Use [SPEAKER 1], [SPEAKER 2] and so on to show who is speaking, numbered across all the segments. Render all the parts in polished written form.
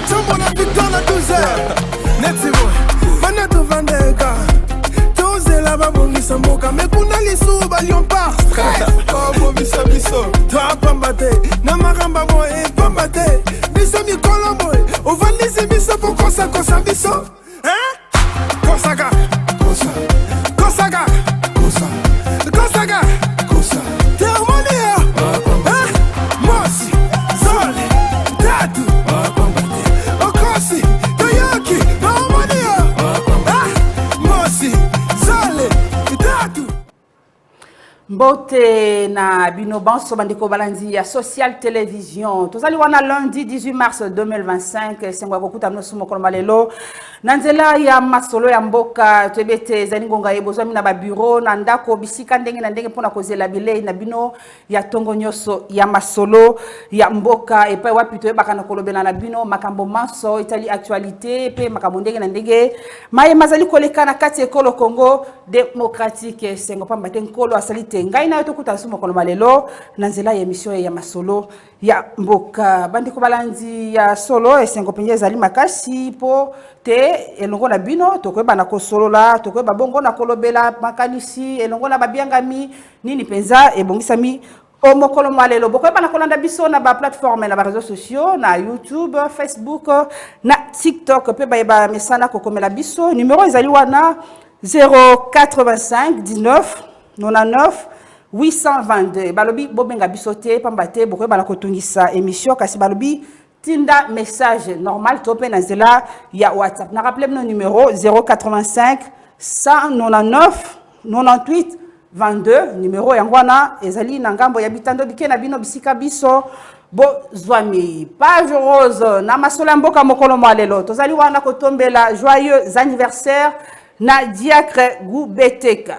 [SPEAKER 1] Tombo na victoire na 12h. Netibo. Mana to vandeka. Toze la babongisa mboka. Mekuna lisu ba lion par stress. Oh biso biso. Toi pambate. Na maramba moe pambate. Biso mi kolomoe. Ovandisi biso pour kosa kosa biso. Hein? Kosaga. Kosa. Kosaga. Kosa. Kosaga. Kosa. Termonia. Hein? Mosi. Zole. Dadu. Okosi. Toyoki. Termonia. Hein? Mosi. Zole. Dadu.
[SPEAKER 2] Mbote na bino banso bandeko balanzi ya Social Télévision. Tozali wana lundi 18 mars 2025 sengwa kokuta mno sumo koloma lelo. Nanzela ya masolo ya mboka tebete zaningonga yebozo mina ba bureau na ndako bisika ndenge na ndenge pona kozela bilei na bino ya tongo nyoso ya masolo ya mboka epai wapi to yebaka na kolobela na bino makambo manso itali actualité pe makambo ndenge na ndenge maye mazali koleka na kati ekolo Congo démocratique sengo pamba te nkolo asalite ngai na yo tokuta sumo koloma lelo nanzela ya émission ya masolo ya mboka bandiko balanzi ya solo esengo penye ezali makasi po te elongo na bino tokoyeba na kosolola tokoyeba bongo na kolobela makanisi elongo na babiangami nini penza ebongisami omokolo malelo bokoyeba na kolanda biso na ba plateforme na ba réseaux sociaux na YouTube, Facebook na TikTok pe bayeba mesana kokomela biso numéro ezali wana 085 19 99 822 balobi bobenga biso te pambate bokoyeba na kotungisa émission kasi balobi tinda message normal topé na zela ya WhatsApp. Na rappelez mon numéro 085 199 98 22 numéro yangwana ezali na ngambo ya bitando bike na bino bisika biso bo zwami page rose na masola mboka mokolo mwalelo tozali wana kotombela joyeux anniversaire na Diacre Goubeteka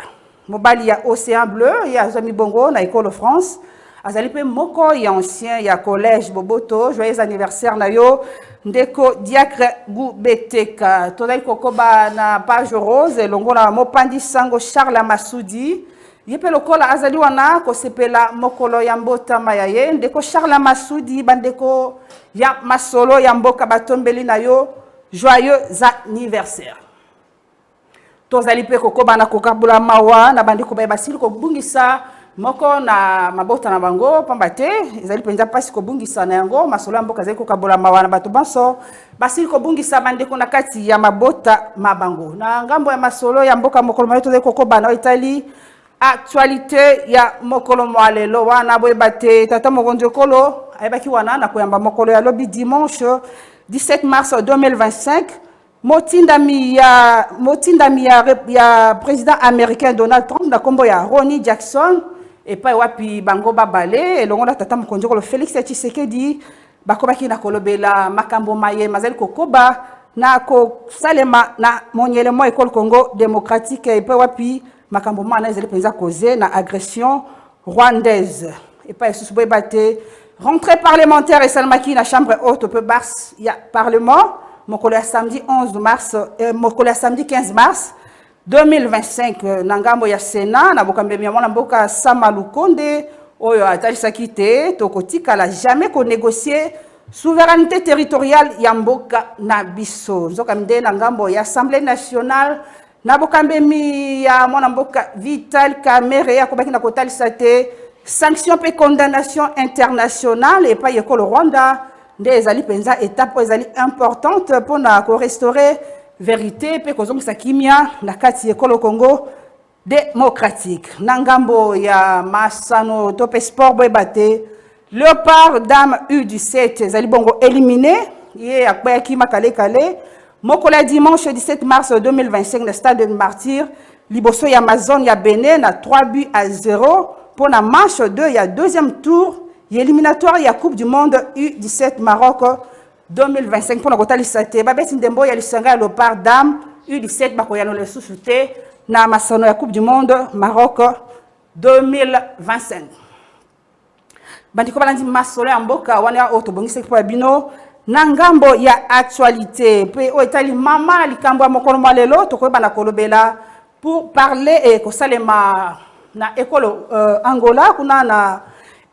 [SPEAKER 2] mobali ya Océan Bleu ya zwami bongo na école France. Azali pe moko ya ancien ya collège Boboto joyeux anniversaire na yo ndeko Diacre Goubeteka tozali kokoba na page rose longo na mopandi sango Charles Masudi yepe lokola azali wana kosepela mokolo ya mbota mayaye ndeko Charles Masudi bandeko ya masolo ya mboka batombeli na yo joyeux anniversaire tozali pe kokoba na kokabula mawa na bandeko ba basili ko bungisa moko na mabota na bango pambate ezali penza pasi ko bungisa na yango masolo ya mboka zali ko kabola mawa na bato banso basili ko bungisa bandeko na kati ya mabota mabango na ngambo ya masolo ya mboka mokolo mayo tozali kokoba na Italie actualité ya mokolo mwalelo wana boyebate tata mokonzi kolo ayebaki wana na koyamba mokolo ya lobi dimanche 17 mars 2025 motindami ya président américain Donald Trump na kombo ya Ronnie Jackson epai wapi bango babale elongo na tata mokonzi kolo Félix Tshisekedi bakobaki na kolobela makambo maye mazali kokoba na ko salema na monyele mo école Congo démocratique epai wapi makambo mana ezali penza causé na agression rwandaise epai susubo ebate rentrée parlementaire et salmaki na chambre haute peu basse ya parlement mokolo ya samedi 11 mars mokolo ya samedi 15 mars 2025 na ngambo ya Sénat na bokambe ya mwana mboka Sama Lukonde oyo atalisaki te tokotikala jamais ko négocier souveraineté territoriale ya mboka na biso nzoka mde na ngambo ya Assemblée nationale na bokambe ya mwana mboka Vital Kamerhe ya kobaki na kotalisa te sanction pe condamnation internationale et pas école Rwanda nde ezali penza étape ezali importante pour na ko restaurer vérité pe kozongisa kimia na kati ekolo Congo démocratique na ngambo ya masano top sport boybate Léopard Dame U17 ezali bongo éliminé ye akbaya kima kale mokola dimanche 17 mars 2025 na stade de Martyr liboso ya Amazon ya Bénin na 3-0 pour la match 2 ya deuxième tour éliminatoire ya Coupe du Monde U17 Maroc 2025 pour la kotalisa te babeti ndembo ya lisanga ya Léopard Dame U17 bakoyano le sous-souté na masano ya Coupe du Monde Maroc 2025 bandiko balandi masolo ya mboka wana otobongisa kwa bino na ngambo ya actualité pe o etali mama likambo ya mokolo malelo tokoyeba na kolobela pour parler et kosalema na ekolo Angola kuna na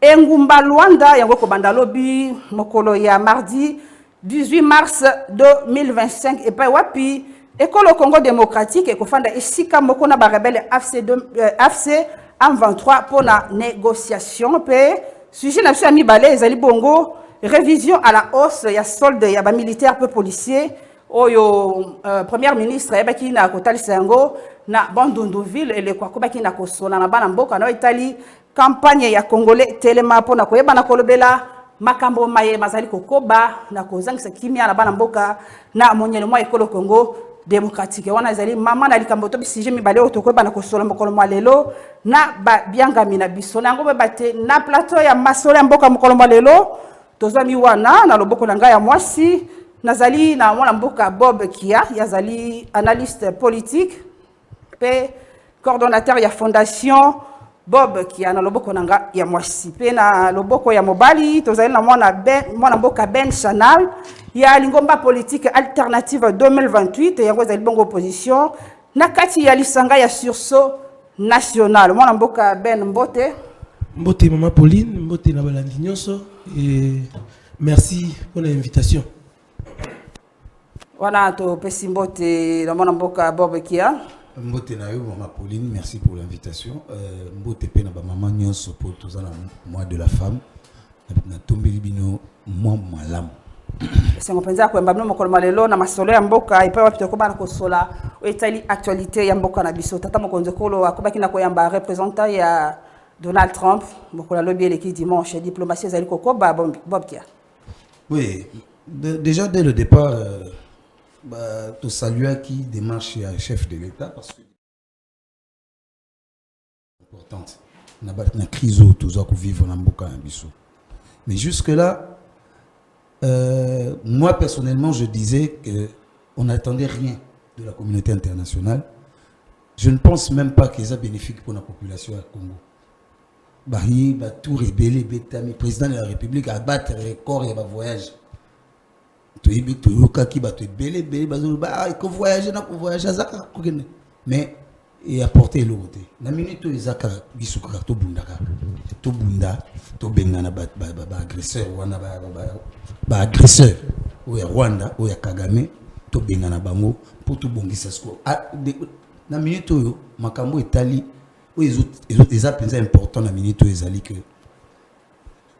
[SPEAKER 2] engumba Luanda yango ko bandalobi mokolo ya mardi 18 mars 2025 et pas wapi école au Congo démocratique et kofanda esika moko na ba rebelle AFC M23 pour la négociation pe sujet na biso mibale ezali bongo révision à la hausse ya solde ya ba militaire peu policier oyo premier ministre yabaki na kotalisa yango na Bandunduville et le kwakobaki na kosola na bana mboka na Italie campagne ya congolais telema pona koyeba na kolobela makambo maye mazali kokoba na kozangisa kimia na bana mboka na monyele mwa ekolo Congo démocratique wana ezali mama na likambo to bisije mibale otokoba na kosola mokolo mwa lelo na bianga mina biso nango bate na plateau ya masola mboka mokolo mwa lelo tozami wana na loboko na ngai ya mwasi nazali na mwana mboka Bob Kia yazali analyste politique pe coordonnateur ya fondation Bob Kia na loboko na nga ya mwasi pe na loboko ya mobali tozali na mwana mboka Ben Chanal ya lingomba politique alternative 2028 yango ezali bongo opposition na kati ya lisanga ya sursaut national mwana mboka Ben Mbote
[SPEAKER 3] Maman Pauline Mbote na balandi nyonso et merci pour l'invitation.
[SPEAKER 2] Wana to pesi Mbote na mwana mboka Bob Kia
[SPEAKER 4] Mbote na yo Maman Pauline, merci pour l'invitation. Mbote pe na ba maman nyonso pour tous na mois de la femme. Na tombeli bino moi malamu.
[SPEAKER 2] C'est mon penza ko mbamno mokolo malelo na masolo ya mboka ipa wapi to ba na kosola o etali actualité ya mboka na biso tata mokonzo kolo akobaki na koyamba représentant ya Donald Trump mokolo lobi eleki dimanche diplomatie ezali kokoba Bob Kia.
[SPEAKER 4] Oui, déjà dès le départ tu saluer qui démarche à chef de l'État parce que importante na crise où tous qu'on vivre na mboka na biso. Mais jusque là moi personnellement je disais que on n'attendait rien de la communauté internationale. Je ne pense même pas que ça bénéfique pour la population à Congo. Bari ba tout rebelle betami président de la République a battre record et va voyage. Tu es tu qui ba tu belé bazo ba ko voyager na ko voyager zaka mais et apporter l'autre. Na minute to zaka bisuka to bundaka. To bunda to bengana ba agresseur wana ba agresseur ou ya Rwanda ou ya Kagame to bengana bango pour tout bongisa sko. Na minute yo makambo etali les autres important la minute où ils allaient que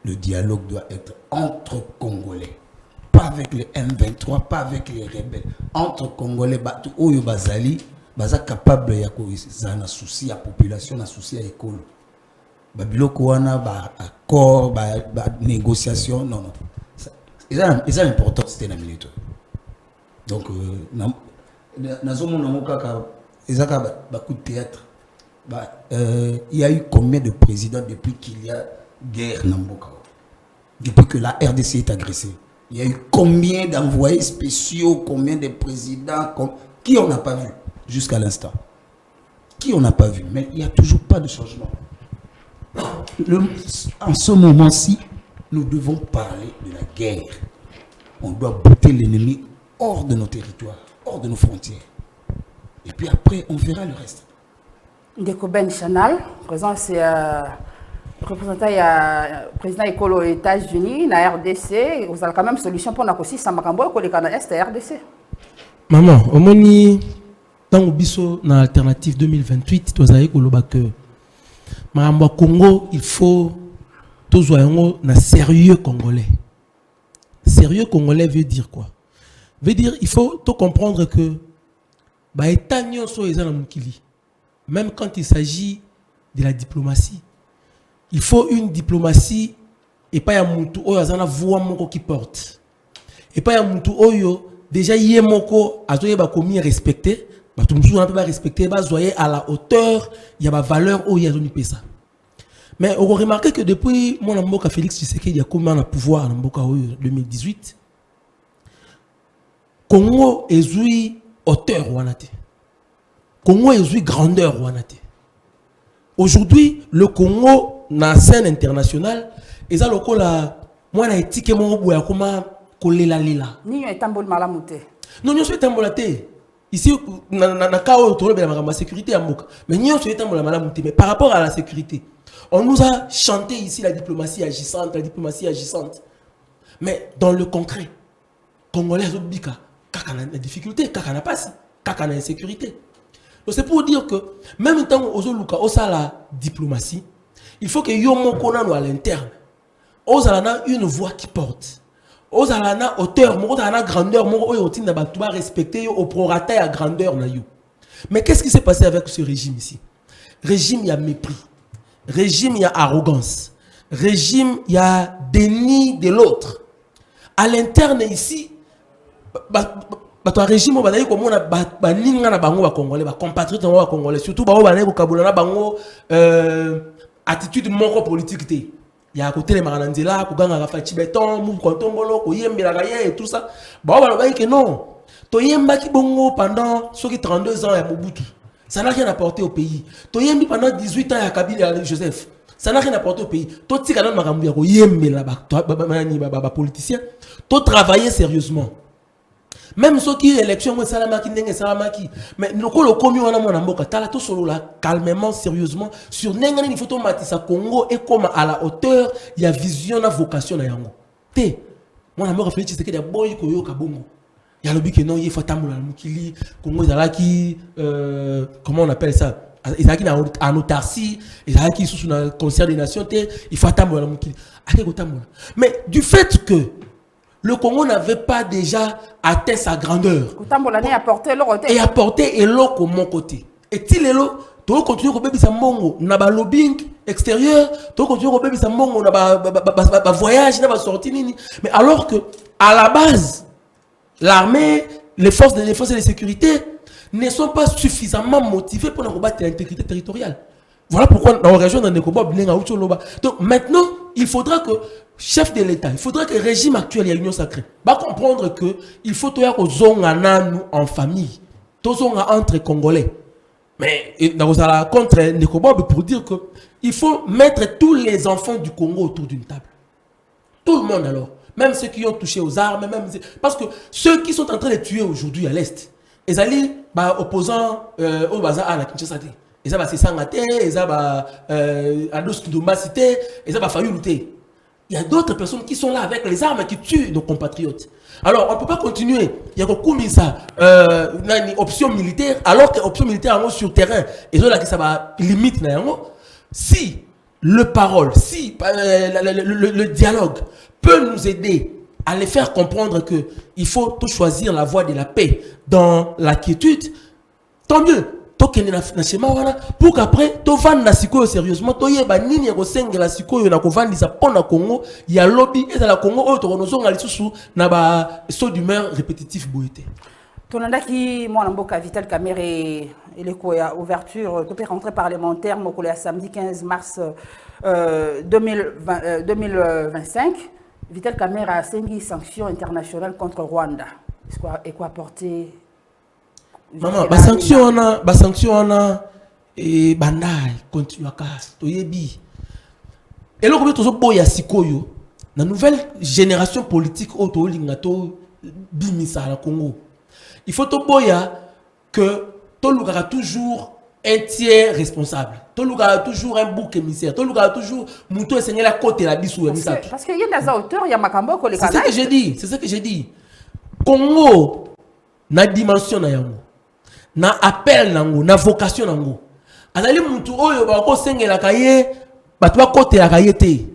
[SPEAKER 4] le dialogue doit être entre Congolais, pas avec les M23, pas avec les rebelles, entre Congolais, où ils bazali, baza capable ya ko zana souci à population, na souci à école. Babiloko wana ba accord, ba négociation, non. Ils ont important c'était la minute. Donc na zomo na mokaka ezaka ba coup de théâtre. Il y a eu combien de présidents depuis qu'il y a guerre Namboka? Depuis que la RDC est agressée. Il y a eu combien d'envoyés spéciaux, combien de présidents, qui on n'a pas vu jusqu'à l'instant? Qui on n'a pas vu? Mais il n'y a toujours pas de changement. En ce moment-ci, nous devons parler de la guerre. On doit bouter l'ennemi hors de nos territoires, hors de nos frontières. Et puis après, on verra le reste.
[SPEAKER 2] Ndeko Ben Chanal, président c'est représentant ya président écolo aux États-Unis na RDC, vous avez quand même solution pour na aussi ça makambo ko le Canada est RDC.
[SPEAKER 3] Maman, omoni tango biso na alternative 2028 tozali ko loba que makambo Congo il faut tozwa yango na sérieux congolais. Sérieux congolais veut dire quoi? Veut dire il faut tout comprendre que ba état nyonso eza na mukili. Même quand il s'agit de la diplomatie, il faut une diplomatie et pas un moutou oyo azana voix moko qui porte. Et pas un moutou oyo déjà yé moko azoye ba komi respecté, ba tout moutou na pas respecter, ba zoyer à la hauteur, il y a ba valeur oyo azoni pesa. Mais on remarque que depuis mon mboka Félix Tshisekedi a commis un pouvoir en mboka oyo 2018, Congo ezui hauteur wanate. Congo est une grandeur. Aujourd'hui, le Congo, dans la scène internationale, ils ont le la moi na éthique mon boya comment coller la lila.
[SPEAKER 2] Ni est tambol malamute.
[SPEAKER 3] Non, nous sommes tambolaté. Ici, na cas où on la sécurité à Moka. Mais nous sommes tambola malamute. Mais par rapport à la sécurité, on nous a chanté ici la diplomatie agissante, la diplomatie agissante. Mais dans le concret, Congolais ont bika, kaka na difficulté, kaka na passe, kaka na insécurité. Donc c'est pour dire que même tant aux luka osa la diplomatie, il faut que yomo konano à l'interne. Ozalana une voix qui porte. Ozalana hauteur, ozalana grandeur, oyotina batuba respecter au prorata à grandeur na yo. Mais qu'est-ce qui s'est passé avec ce régime ici? Régime il y a mépris. Régime il y a arrogance. Régime il y a déni de l'autre. À l'interne ici, un régime ba comme on a ba ninga na bango ba congolais ba compatriotes ba congolais surtout ba ba na kabula na bango attitude moko politique té il y a côté les marananzela ko ganga ka fachi beton mu kontombolo ko yembela ga et tout ça ba ba que non to yemba ki bongo pendant soki 32 ans ya Mobutu ça n'a rien apporté au pays to yembi pendant 18 ans ya Kabila et Joseph ça n'a rien apporté au pays to tika na makambu ya ko yembela ba politicien to travailler sérieusement. Même ceux qui élection mais nous le commis on a mon amboka tala to solo là calmement sérieusement sur n'engani ni photo matisa Congo et comme à la hauteur il y a vision la vocation na yango té mon amboka fait c'est que des boy ko yo kabongo il y a le but que non il faut tamula mukili Congo zalaki comment on appelle ça ezalaki na en autarcie ezalaki sous un concert des nations té il faut tamula mukili akeko tamula mais du fait que le Congo n'avait pas déjà atteint sa grandeur. Et apporté elo comme mon côté. Et il est là, tu continues à faire mongo, na ba lobbying extérieur, tu continues à faire mongo, na ba voyage, na ba sortie nini. Mais alors que à la base, l'armée, les forces de défense et de sécurité ne sont pas suffisamment motivées pour combattre l'intégrité territoriale. Voilà pourquoi dans la région de Nekoba, donc maintenant, il faudra que chef de l'État, il faudra que le régime actuel, il y a l'union sacrée, va comprendre que il faut que nous en famille, entre Congolais. Mais dans la contre Nekoba, pour dire que il faut mettre tous les enfants du Congo autour d'une table. Tout le monde alors, même ceux qui ont touché aux armes, même parce que ceux qui sont en train de tuer aujourd'hui à l'Est, ils allaient opposants au bazar à la Kinshasa. Ils ont fait sangaté, ils ont ados cité, ils ont fallu lutter. Il y a d'autres personnes qui sont là avec les armes qui tuent nos compatriotes. Alors, on ne peut pas continuer. Il y a comme ça, une option militaire, alors que l'option militaire sur terrain, et là, ça va limite. Si le parole, si le dialogue peut nous aider à les faire comprendre qu'il faut tout choisir la voie de la paix dans la quiétude, tant mieux. Pour qu'après, tu vas na sikoyo sérieusement, tu yeba nini ko sengela sikoyo na ko vandisa pona Congo, il y a lobby et dans la Congo o to konozonga lisusu na ba saut d'humeur répétitif boité.
[SPEAKER 2] Tonandaki mwana mboka Vital Kamerhe et ya ouverture de rentrée parlementaire mokolo ya samedi 15 mars 2025. Vital Kamerhe a sengi sanction internationale contre Rwanda. Et quoi apporter
[SPEAKER 3] maman, ba sanction on et bandai continue à casse to yebi. Et là comme to boya sikoyo na nouvelle génération politique auto lingato bimisa la Congo. Il faut to boya que to lugara toujours un tiers responsable. To lugara toujours un bouc émissaire. To lugara toujours muto enseigner la côté la bisu émissaire.
[SPEAKER 2] Parce qu'il y a des auteurs, il y a makambo ko les
[SPEAKER 3] canaux. C'est ce que j'ai dit, c'est ce que j'ai dit. Congo na dimension na yango. Na appel nango, na vocation nango. Azali mutu oyo ba ko sengela kaye, ba to côté la kaye te.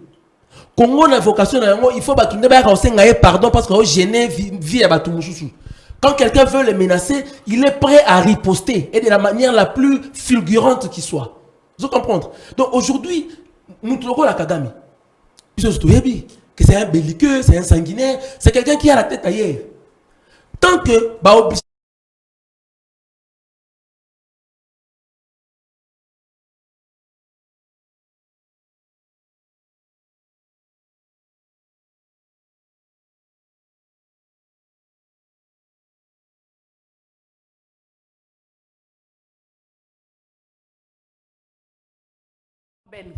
[SPEAKER 3] Congo na vocation nango, il faut ba tunde ba ka sengaye pardon parce que gêner vie à batu mususu. Quand quelqu'un veut le menacer, il est prêt à riposter et de la manière la plus fulgurante qui soit. Vous comprenez? Donc aujourd'hui, mutu loko la Kagame. Puisque que c'est un belliqueux, c'est un sanguinaire, c'est quelqu'un qui a la tête ailleurs. Tant que ba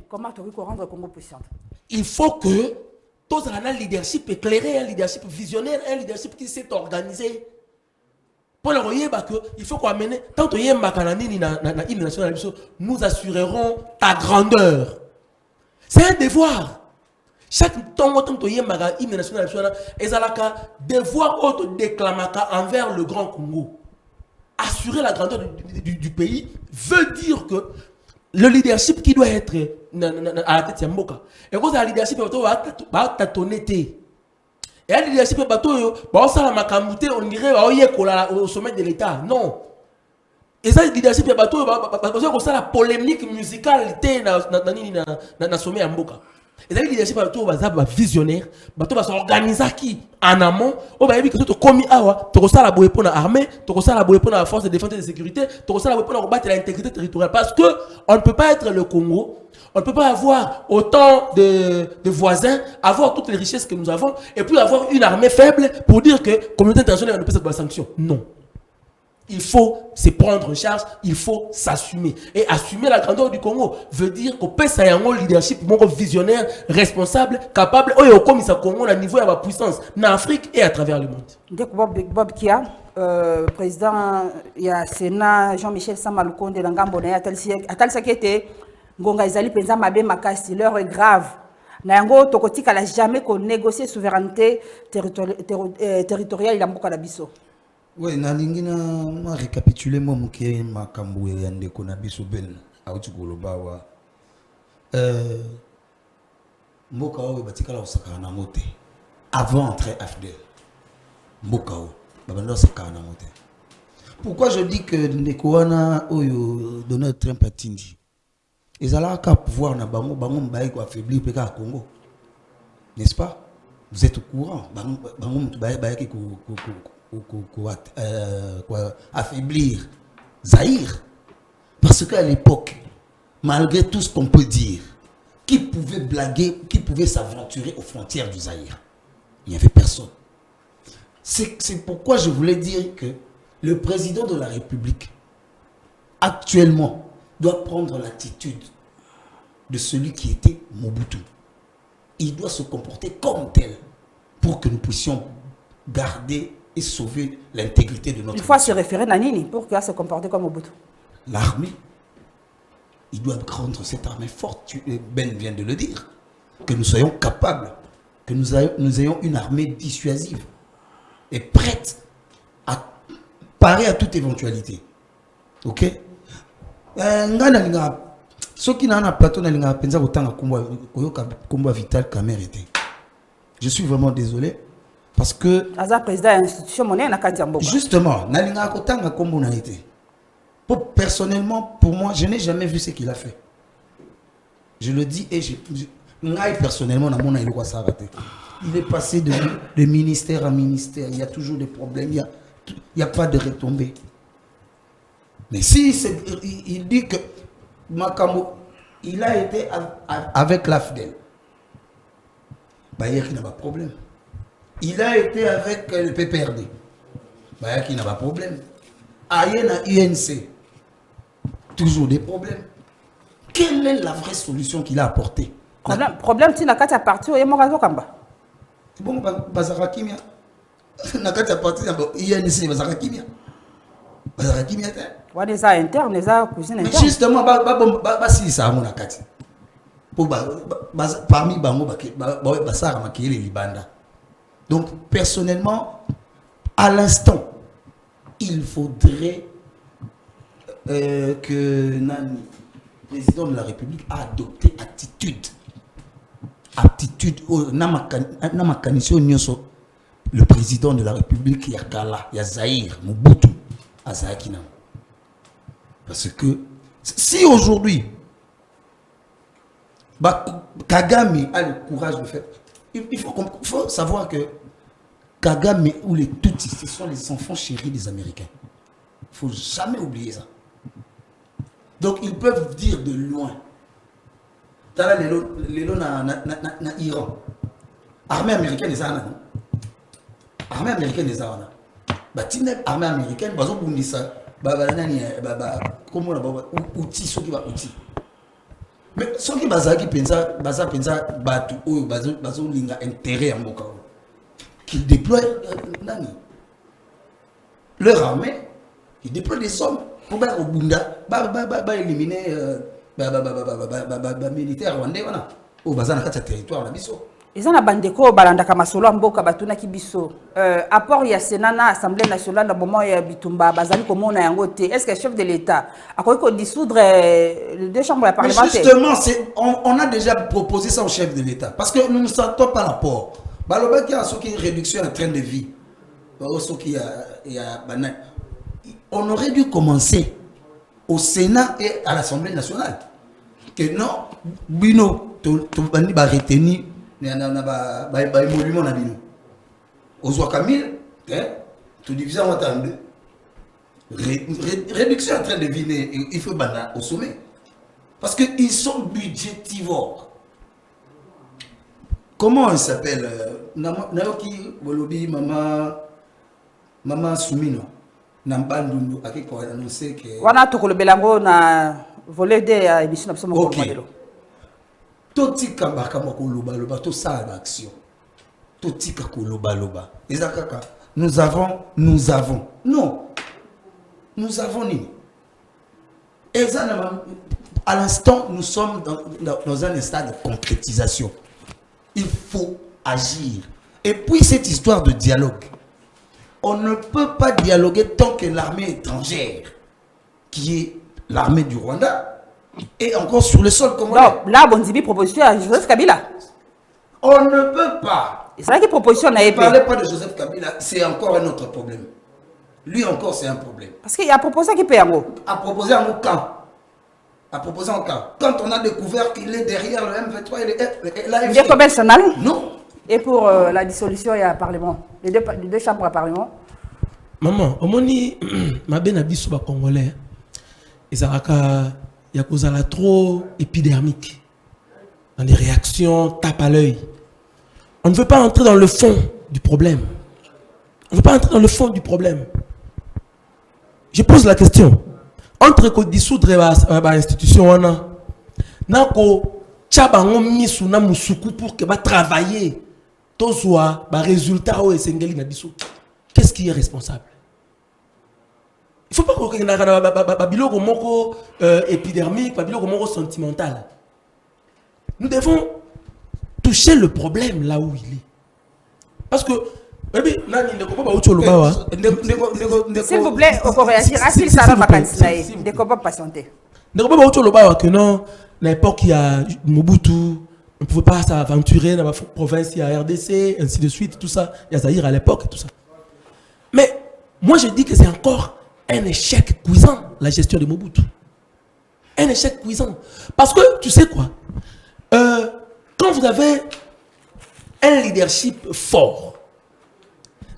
[SPEAKER 2] comment tu veux rendre Congo puissant?
[SPEAKER 3] Il faut que tous un leadership éclairé, un leadership visionnaire, un leadership qui s'est organisé. Pour le royer, il faut qu'on amène, tant que nous assurerons ta grandeur. C'est un devoir. Chaque temps où il y a un hymne national, ils ont devoir autodéclamaka envers le Grand Congo. Assurer la grandeur du pays veut dire que le leadership qui doit être à la tête de Mboka. Et quand le leadership va tâtonner. Et le leadership on dirait au sommet de l'État. Non. Et ça, le leadership c'est la polémique musicale dans le sommet de Mboka. Et ça, le leadership est visionnaire, il s'organiser en amont, il va dire que tu commis awa, tu as la boue pour l'armée, tu as la boue pour la force de défense et de sécurité, tu as la boue pour combattre l'intégrité territoriale. Parce que on ne peut pas être le Congo, on ne peut pas avoir autant de voisins, avoir toutes les richesses que nous avons, et puis avoir une armée faible pour dire que la communauté internationale ne peut pas être sanction. Non. Il faut se prendre en charge, il faut s'assumer. Et assumer la grandeur du Congo veut dire qu'on peut avoir un leadership visionnaire, responsable, capable, et comme il Congo à niveau de la puissance en Afrique et à travers le monde.
[SPEAKER 2] Bob Kia, président il y a Sénat Jean-Michel Samalukonde de Ngambona, atal sakete ngonga ezali penza mabe makasi, l'heure est grave. Na yango tokotika la jamais qu'on négocie souveraineté territoriale ya mboka na biso.
[SPEAKER 4] Oui, nalingi na récapituler moi muke makambo ya ndeko na biso ben auti koloba wa mboka o batikala osaka na mote avant entrer AFDEL mboka o babanda osaka na mote. Pourquoi je dis que ndeko wana oyo Donald Trump atindi ezala ka pouvoir na bango mbaye ko affaiblir peka Congo, n'est-ce pas? Vous êtes au courant bango mutu baye ki affaiblir Zaïre. Parce qu'à l'époque, malgré tout ce qu'on peut dire, qui pouvait blaguer, qui pouvait s'aventurer aux frontières du Zaïre? Il n'y avait personne. C'est pourquoi je voulais dire que le président de la République, actuellement, doit prendre l'attitude de celui qui était Mobutu. Il doit se comporter comme tel pour que nous puissions garder et sauver l'intégrité de notre...
[SPEAKER 2] Il faut se référer à Nini pour qu'elle se comporte comme Mobutu.
[SPEAKER 4] L'armée, il doit rendre cette armée forte. Ben vient de le dire. Que nous soyons capables, que nous ayons une armée dissuasive et prête à parer à toute éventualité. Ok? Ce qui n'a pas plateau n'a pas autant combat vital Kamer était. Je suis vraiment désolé. Parce que justement, personnellement, pour moi, je n'ai jamais vu ce qu'il a fait. Je le dis et personnellement, il est passé de ministère à ministère. Il y a toujours des problèmes. Il n'y a pas de retombées. Mais si il dit que Makambo, il a été avec l'AFDEL, il n'y a pas de problème. Il a été avec le PPRD. Il n'y a pas de problème. Aïe na UNC. Toujours des problèmes. Quelle est la vraie solution qu'il a apportée?
[SPEAKER 2] Problème, si la carte a parti, il y a mon réseau Kamba.
[SPEAKER 4] Bon, Bazara Kimia. La carte a parti, UNC, Bazara Kimia. Bazara Kimia.
[SPEAKER 2] Les internes, les cousines internes.
[SPEAKER 4] Justement, si ça a mon carte. Parmi Bango, Basara Makile Libanda. Donc, personnellement, à l'instant, il faudrait que le président de la République a adopté attitude. Le président de la République, Yakala, Yazaïr, Mobutu, Azakina. Parce que si aujourd'hui, Kagame a le courage de faire. Il faut savoir que Kagame ou les Tutsis, ce sont les enfants chéris des Américains. Il ne faut jamais oublier ça. Donc ils peuvent dire de loin. Tala lelo na Iran. Armée américaine les a. Armée américaine les a. Batine armée américaine bazo bundisa comment on outil ceux qui va outil. Mais ceux qui bazaki pensa batu ou bazo linga intérêt en boka. Qu'ils déploient leur armée, ils déploient des hommes pour éliminer militaires rwandais au bazar dans le territoire.
[SPEAKER 2] Ils ont bandeko balandaka masolo mboka batuna kibiso apport ya Sénat na Assemblée nationale na moment ya bitumba bazali komona yango te. Est-ce que le chef de l'État a quoi dissoudre les deux chambres parlementaires?
[SPEAKER 4] Justement, on a déjà proposé ça au chef de l'État parce que nous ne sentons pas l'apport. Baloba qui a une réduction en train de vie. On aurait dû commencer au Sénat et à l'Assemblée nationale. Que non, Bino, tu vas retenir. Il y a un émolument. Aux Ouakamil, tu divises en deux. Réduction en train de vie, il faut au sommet. Parce qu'ils sont budgétivores. Comment il s'appelle Naoki Bolobi, Maman Soumino. Nambandundu, à qui on a annoncé que.
[SPEAKER 2] On a tout le belango na volé des émissions absolument.
[SPEAKER 4] Ok. Toti kambaka makoloba loba to ça l'action. Toti kakoloba loba. Ezakaka. Nous avons. Non. Nous avons ni. À l'instant, nous sommes dans un stade de concrétisation. Il faut agir. Et puis cette histoire de dialogue. On ne peut pas dialoguer tant que l'armée étrangère, qui est l'armée du Rwanda, et encore sur le sol congolais.
[SPEAKER 2] Non, là, Bondibi proposition à Joseph Kabila.
[SPEAKER 4] On ne peut pas.
[SPEAKER 2] C'est vrai que proposition n'a
[SPEAKER 4] Ne parlez pas de Joseph Kabila, c'est encore un autre problème. Lui encore, c'est un problème.
[SPEAKER 2] Parce qu'il a proposé qu'il paye en gros.
[SPEAKER 4] A proposé en camp. Quand on a découvert qu'il est derrière le M23 et l'AFC.
[SPEAKER 2] Il est national.
[SPEAKER 4] Non.
[SPEAKER 2] Et pour la dissolution, il y a un parlement. Les deux chambres à parlement.
[SPEAKER 3] Maman, au moment où ma ben abisso ba congolais, il y a cause trop épidermique. Dans les réactions, tape à l'œil. On ne veut pas entrer dans le fond du problème. On ne veut pas entrer dans le fond du problème. Je pose la question. Entre ko dissoudre l'institution, on a nako tchabango misu na musuku pour que va travailler. Tozwa ba résultat o esengeli na biso. Qu'est-ce qui est responsable? Il ne faut pas qu'on ait un biloko moko épidermique, un biloko moko sentimental. Nous devons toucher le problème là où il est. Parce que
[SPEAKER 2] s'il vous plaît, on peut réagir. S'il s'arrête à candidat, ne peut pas patienter.
[SPEAKER 3] Ne peut pas que non, à l'époque il y a Mobutu, on ne pouvait pas s'aventurer dans la province, il y a RDC, ainsi de suite, tout ça. Il y a Zaïre à l'époque et tout ça. Mais moi je dis que c'est encore un échec cuisant, la gestion de Mobutu. Un échec cuisant. Parce que, tu sais quoi, quand vous avez un leadership fort,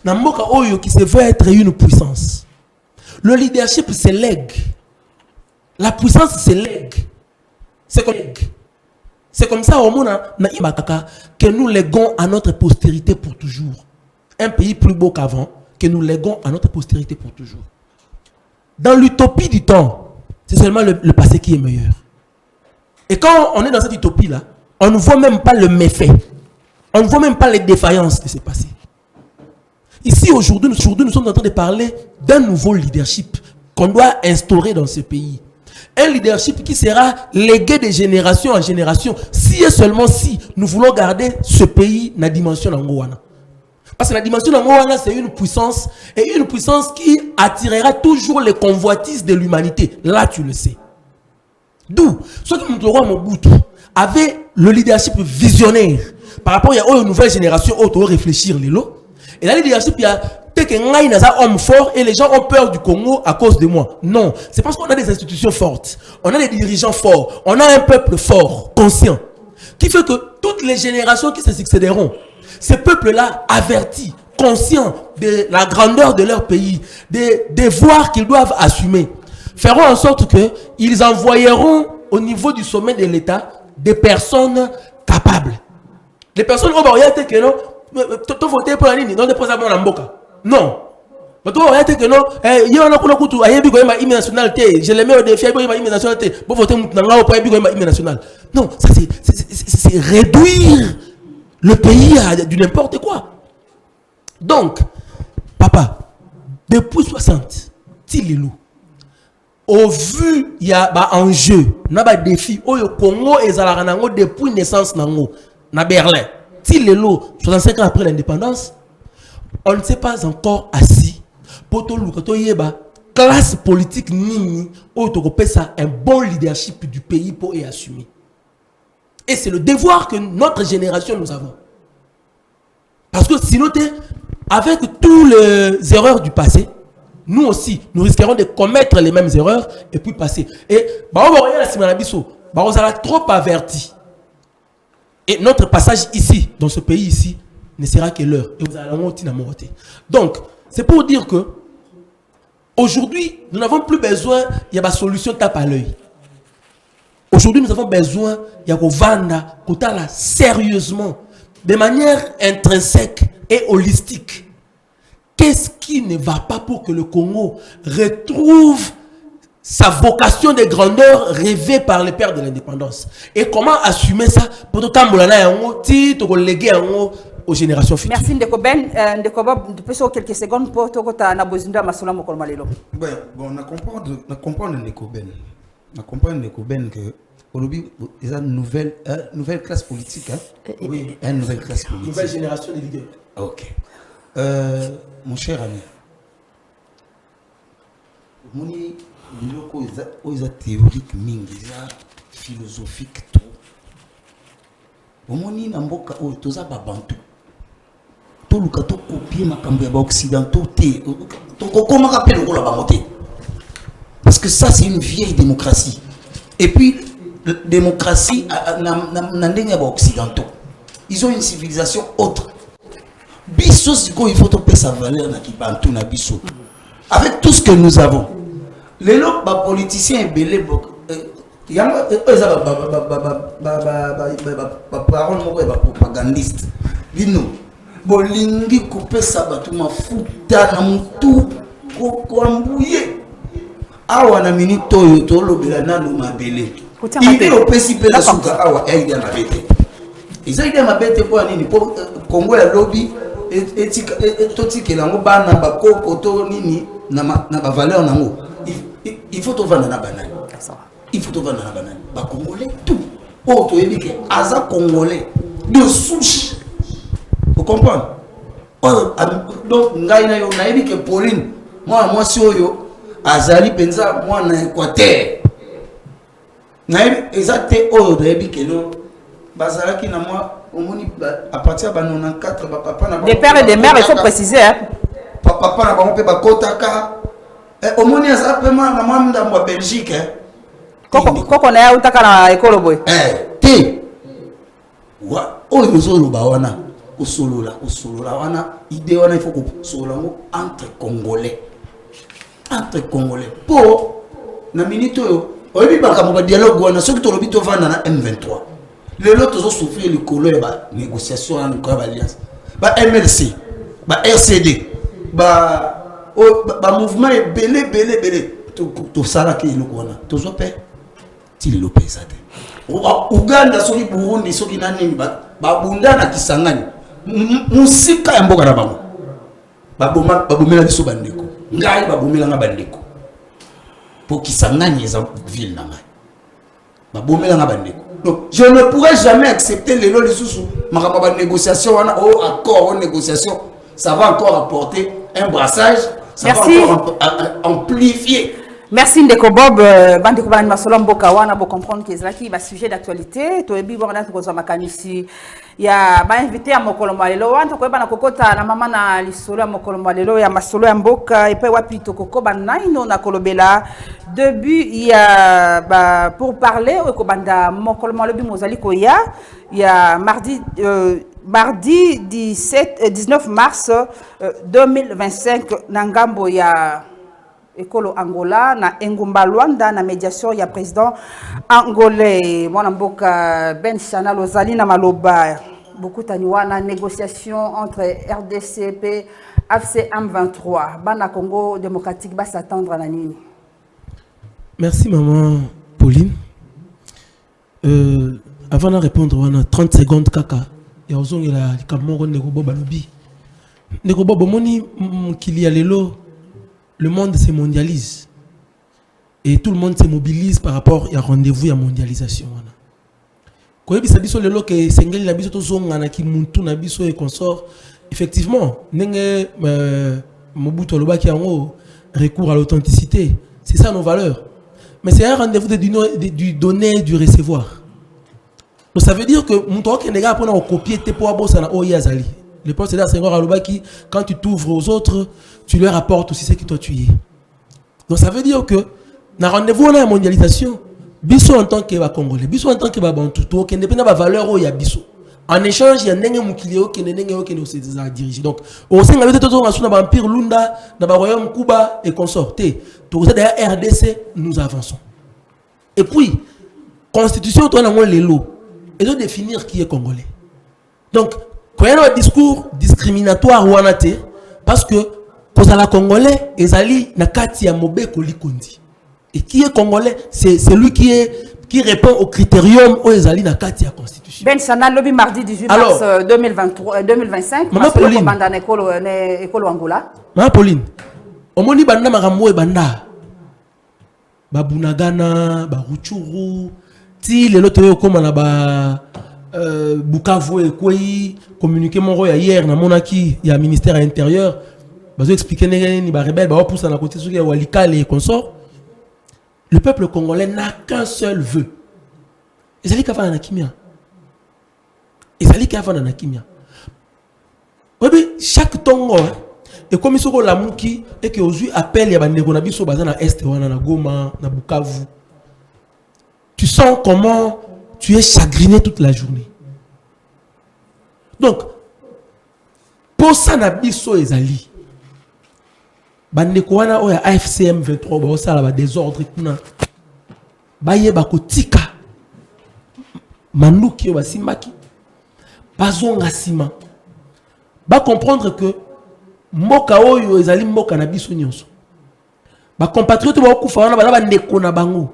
[SPEAKER 3] Namboka Oyo qui se veut être une puissance, le leadership c'est legs. La puissance c'est legs. C'est comme ça au monde que nous léguons à notre postérité pour toujours. Un pays plus beau qu'avant, que nous léguons à notre postérité pour toujours. Dans l'utopie du temps, c'est seulement le passé qui est meilleur. Et quand on est dans cette utopie-là, on ne voit même pas le méfait. On ne voit même pas les défaillances de ce passé. Ici, aujourd'hui, nous sommes en train de parler d'un nouveau leadership qu'on doit instaurer dans ce pays. Un leadership qui sera légué de génération en génération, si et seulement si nous voulons garder ce pays dans la dimension d'Angoana. Parce que la dimension d'Angoana, c'est une puissance, et une puissance qui attirera toujours les convoitises de l'humanité. Là, tu le sais. D'où, ceux qui nous roi Mobutu avait le leadership visionnaire par rapport à une nouvelle génération, où tu dois réfléchir les lots. Et là, le leadership, il y a un homme fort et les gens ont peur du Congo à cause de moi. Non, c'est parce qu'on a des institutions fortes, on a des dirigeants forts, on a un peuple fort, conscient, qui fait que toutes les générations qui se succéderont, ces peuples-là avertis, conscients de la grandeur de leur pays, des devoirs qu'ils doivent assumer, feront en sorte qu'ils envoyeront au niveau du sommet de l'État des personnes capables. Des personnes qui vont dire que non, tu voté pour la ligne, non, non. Mais tu vas dire que non, il y a un hymne national, je les mets au défi, il y a un hymne national, vous votez pour hymne national. Non, ça c'est réduire le pays à du n'importe quoi. Donc, papa, depuis 60, Tililou, au vu, il y a un enjeu, il y a un défi, au Congo et Zalaranango depuis naissance, na Berlin. Tilelo, 65 ans après l'indépendance, on ne s'est pas encore assis pour tout le classe politique nini ça un bon leadership du pays pour y assumer. Et c'est le devoir que notre génération nous avons. Parce que sinon, avec toutes les erreurs du passé, nous aussi, nous risquerons de commettre les mêmes erreurs et puis passer. Et on a trop averti. Et notre passage ici, dans ce pays ici, ne sera que l'heure. Et vous allez donc, c'est pour dire que aujourd'hui, nous n'avons plus besoin, il y a ma solution tape à l'œil. Aujourd'hui, nous avons besoin, il y a vanda, là sérieusement, de manière intrinsèque et holistique. Qu'est-ce qui ne va pas pour que le Congo retrouve sa vocation de grandeur rêvée par les pères de l'indépendance? Et comment assumer ça pour tout le léguer aux générations futures?
[SPEAKER 2] Merci Ndeko Ben. Ndeko Bob, depuis quelques secondes pour tout na bozinda masula mokoloma lelo.
[SPEAKER 4] Bon, on comprend Ndeko Ben. On comprend Ndeko Ben que aujourd'hui, il y a une nouvelle classe politique. Hein? Oui, une nouvelle classe politique.
[SPEAKER 3] Nouvelle génération de leaders.
[SPEAKER 4] Ok. Mon cher ami, moni biloko eza théorique mingi, eza philosophique tout. Omoni na mboka oyo toza babantu. Toluka to copier makambo ya ba occidentaux te. Tokokoma ka pe lokola bango te. Parce que ça c'est une vieille démocratie. Et puis démocratie na ndenge ya ba occidentaux. Ils ont une civilisation autre. Biso siko il faut topé sa valeur na kibantu na biso. Avec tout ce que nous avons. Les lots ba politiciens et belé bok yanga eza ba parole moko ba propagandiste. Bino bolingi couper sa batu mafuta na mutu ko ambuye. Awa na minute oyo to lobela nanu mabele. Il opesi pe la suka awa aida mabete. Izaida mabete kwa nini po Kongo ya lobby et toti lango bana ba koko to nini na ba valeur nango. Il faut to vendre na banane. Il faut to vendre na banane. Ba Congolais tout. Oh to yebi ke aza Congolais de souche. Vous comprenez? Donc ngai na yo na yebi ke Pauline moi si oyo azali penza moi na Équateur. Na yebi exacte oyo na yebi ke no bazalaki na moi à partir de 94, papa
[SPEAKER 2] des pères et des mères, il faut préciser. Hein?
[SPEAKER 4] Papa n'a pas pu kotaka. Au moins, il y a un maman dans la Belgique.
[SPEAKER 2] Koko na ya utaka na ekolo boy.
[SPEAKER 4] Te. Wa o yozolo ba wana. Osolola wana. Idée wana il faut que solola entre Congolais. Entre Congolais. Pour na minute yo, oyebi ba ka dialogue wana soki to lobi to vanda na M23. Les autres ont souffert le colloque, la négociation, l'alliance. MLC, RCD, mouvement est belé. Tout ça là qui est le Kona. Tout ça paie. Il est le pays. Ouganda, Soki Burundi, Soki Nani, Bunda na Kisangani. Musika mboka na bango. Babomela biso bandeko. Ngai babomela na bandeko. Pour Kisangani eza ville na ngai. Babomela na bandeko. Donc, je ne pourrais jamais accepter les lois de sous ma négociation, accord, négociation. Ça va encore apporter un brassage. Ça
[SPEAKER 2] Merci.
[SPEAKER 4] Va encore amplifier.
[SPEAKER 2] Merci Ndeko Bob. Bandeko Bani Masola Mboka wana pour comprendre que c'est un sujet d'actualité. Tu es bien bon dans ton makanisi. Il y a ba invité à Mokolomba lelo wanto ko bana kokota na mama na lisolo ya Mokolomba lelo ya masolo ya Mboka et puis wapi to koko banaino na kolobela début il y a pour parler ko banda Mokolomba lobi mozali ko ya mardi 19 mars 2025 na ngambo ya Ekolo Angola na Engumba Luanda na médiation ya président angolais mwana mboka Ben Chana Lozali na maloba beaucoup taniwana négociation entre RDC et AFC M23 bana Congo démocratique va s'attendre na nini.
[SPEAKER 3] Merci maman Pauline. Avant de répondre on a 30 secondes kaka ya ozongi la kamoro Ndeko Bob balobi Ndeko Bob moni qu'il y a lelo. Le monde se mondialise et tout le monde se mobilise par rapport à rendez-vous à mondialisation. koyebisa biso lelo ke sengeli na biso to zonga na ki muntu na biso et consort. Effectivement, nenge Mobutu alobaki yango recours à l'authenticité, c'est ça nos valeurs. Mais c'est un rendez-vous du donner, du recevoir. Donc ça veut dire que Moutoua qui n'est pas pour copier tes poids boss na oyazali. Le point c'est là Senghor alobaki quand tu t'ouvres aux autres, tu leur apportes aussi ce que toi tu es. Donc ça veut dire que na rendez-vous on a une mondialisation. Biso en tant que Congolais, biso en tant que Bantu, to qui dépend de la valeur o ya biso. En échange, il y a un mukilio qui est dirigé. Donc, au sein de l'Empire Lunda, dans le royaume Cuba et consorté, tout ça derrière RDC, nous avançons. Et puis, constitution, toi, on a les lots. Et de définir qui est congolais. Donc, quand il y a un discours discriminatoire ou anaté, parce que, pour la congolais, Ezali, Nakati, Amobe, Kolikondi. Et qui est congolais, c'est celui qui répond au critérium où Ezali, Nakati, la constitution.
[SPEAKER 2] Ben Sana lobby mardi 18 mars 2025.
[SPEAKER 3] Maman Pauline. Maman Pauline. Omoni banda makambo banda. Babunagana, Baruchuru, ti lelo toyo koma na ba Bukavu et Kwei communiqué mon roi hier na monaki il y a ministère intérieur. Bazo expliquer ni ba rebelle ba poussa na côté soki ya Walikale et consort. Le peuple congolais n'a qu'un seul vœu. Ezali kava na kimia. Ezali kava na kimia. Obi chaque tongo et comme isoko la muki et que aujourd'hui appelle ya bandeko na biso baza na est wana na Goma na Bukavu. Tu sens comment tu es chagriné toute la journée. Donc pour ça na biso ezali bandeko wana oya AFCM 23 ba osala ba désordre kuna baye bakotika manuki ba simaki bazonga sima ba comprendre que mboka oyo ezali mboka na biso nyonso ba compatriotes ba okufa wana ba ndeko na bango.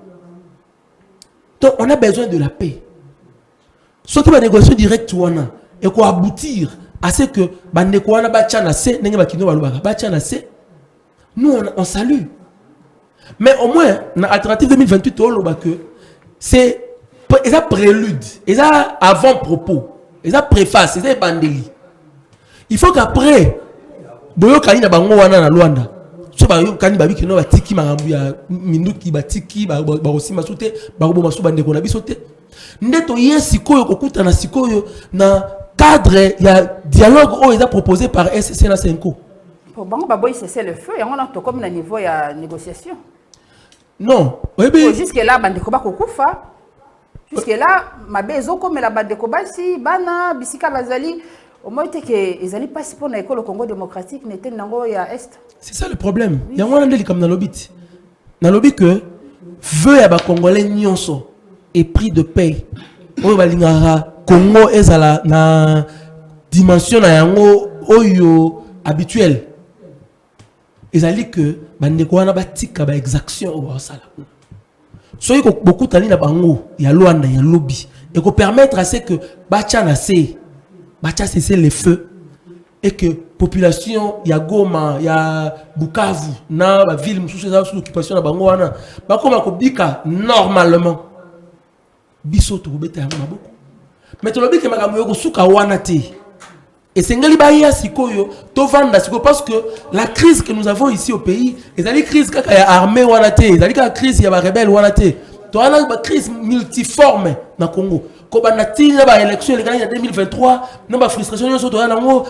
[SPEAKER 3] Donc on a besoin de la paix. Soit que la négociation directe wana et quoi aboutir à ce que ba ndeko wana ba tchana se nenge ba kino ba lobaka ba tchana se. Nous on salue. Mais au moins dans alternative 2028 on loba que c'est un prélude, c'est un avant-propos, c'est un préface, c'est un bandeli. Il faut qu'après boyo kani na bango wana na Luanda. So ba yo kani babi kino ba tiki marambu ya minuki ba tiki ba osima sote ba bo masu bande ko na bisote. Ndeto yesi koyo kokuta na sikoyo na cadre ya dialogue o eza proposé par SCC na Senko.
[SPEAKER 2] Pour bango ba boy cesser le feu et on a to comme na niveau ya négociation.
[SPEAKER 3] Non,
[SPEAKER 2] jusque là bande ko ba kokufa. Jusque là ma bezo comme la bande ko ba si bana bisika bazali. Au moins, que les années passées pour l'école au Congo démocratique n'étaient pas à est. C'est
[SPEAKER 3] ça le problème. Il y a un comme dans l'obit. Dans l'obit que veut y avoir Congolais nyonso et prix de paix. Au Congo est à la dimension oyo habituelle. Ils ont dit que bandeko wana batika ba exaction au sala. Soyez beaucoup tani na bango ya Luanda ya lobby et ko permettre à ce que bachana se Bacha cesser les feux et que population ya Goma ya Bukavu na la ville sous occupation na bango wana ba koma ko bika normalement biso to beta maboko mais to lobike makambo yo suka wana te et sengali ba ya sikoyo to vanda sikoyo parce que la crise que nous avons ici au pays est une crise kaka ya armée wana te est une crise ya ba rebelle wana te to ana ba crise multiforme na Congo. Quand on a tiré l'élection en 2023, nous avons frustration, nous avons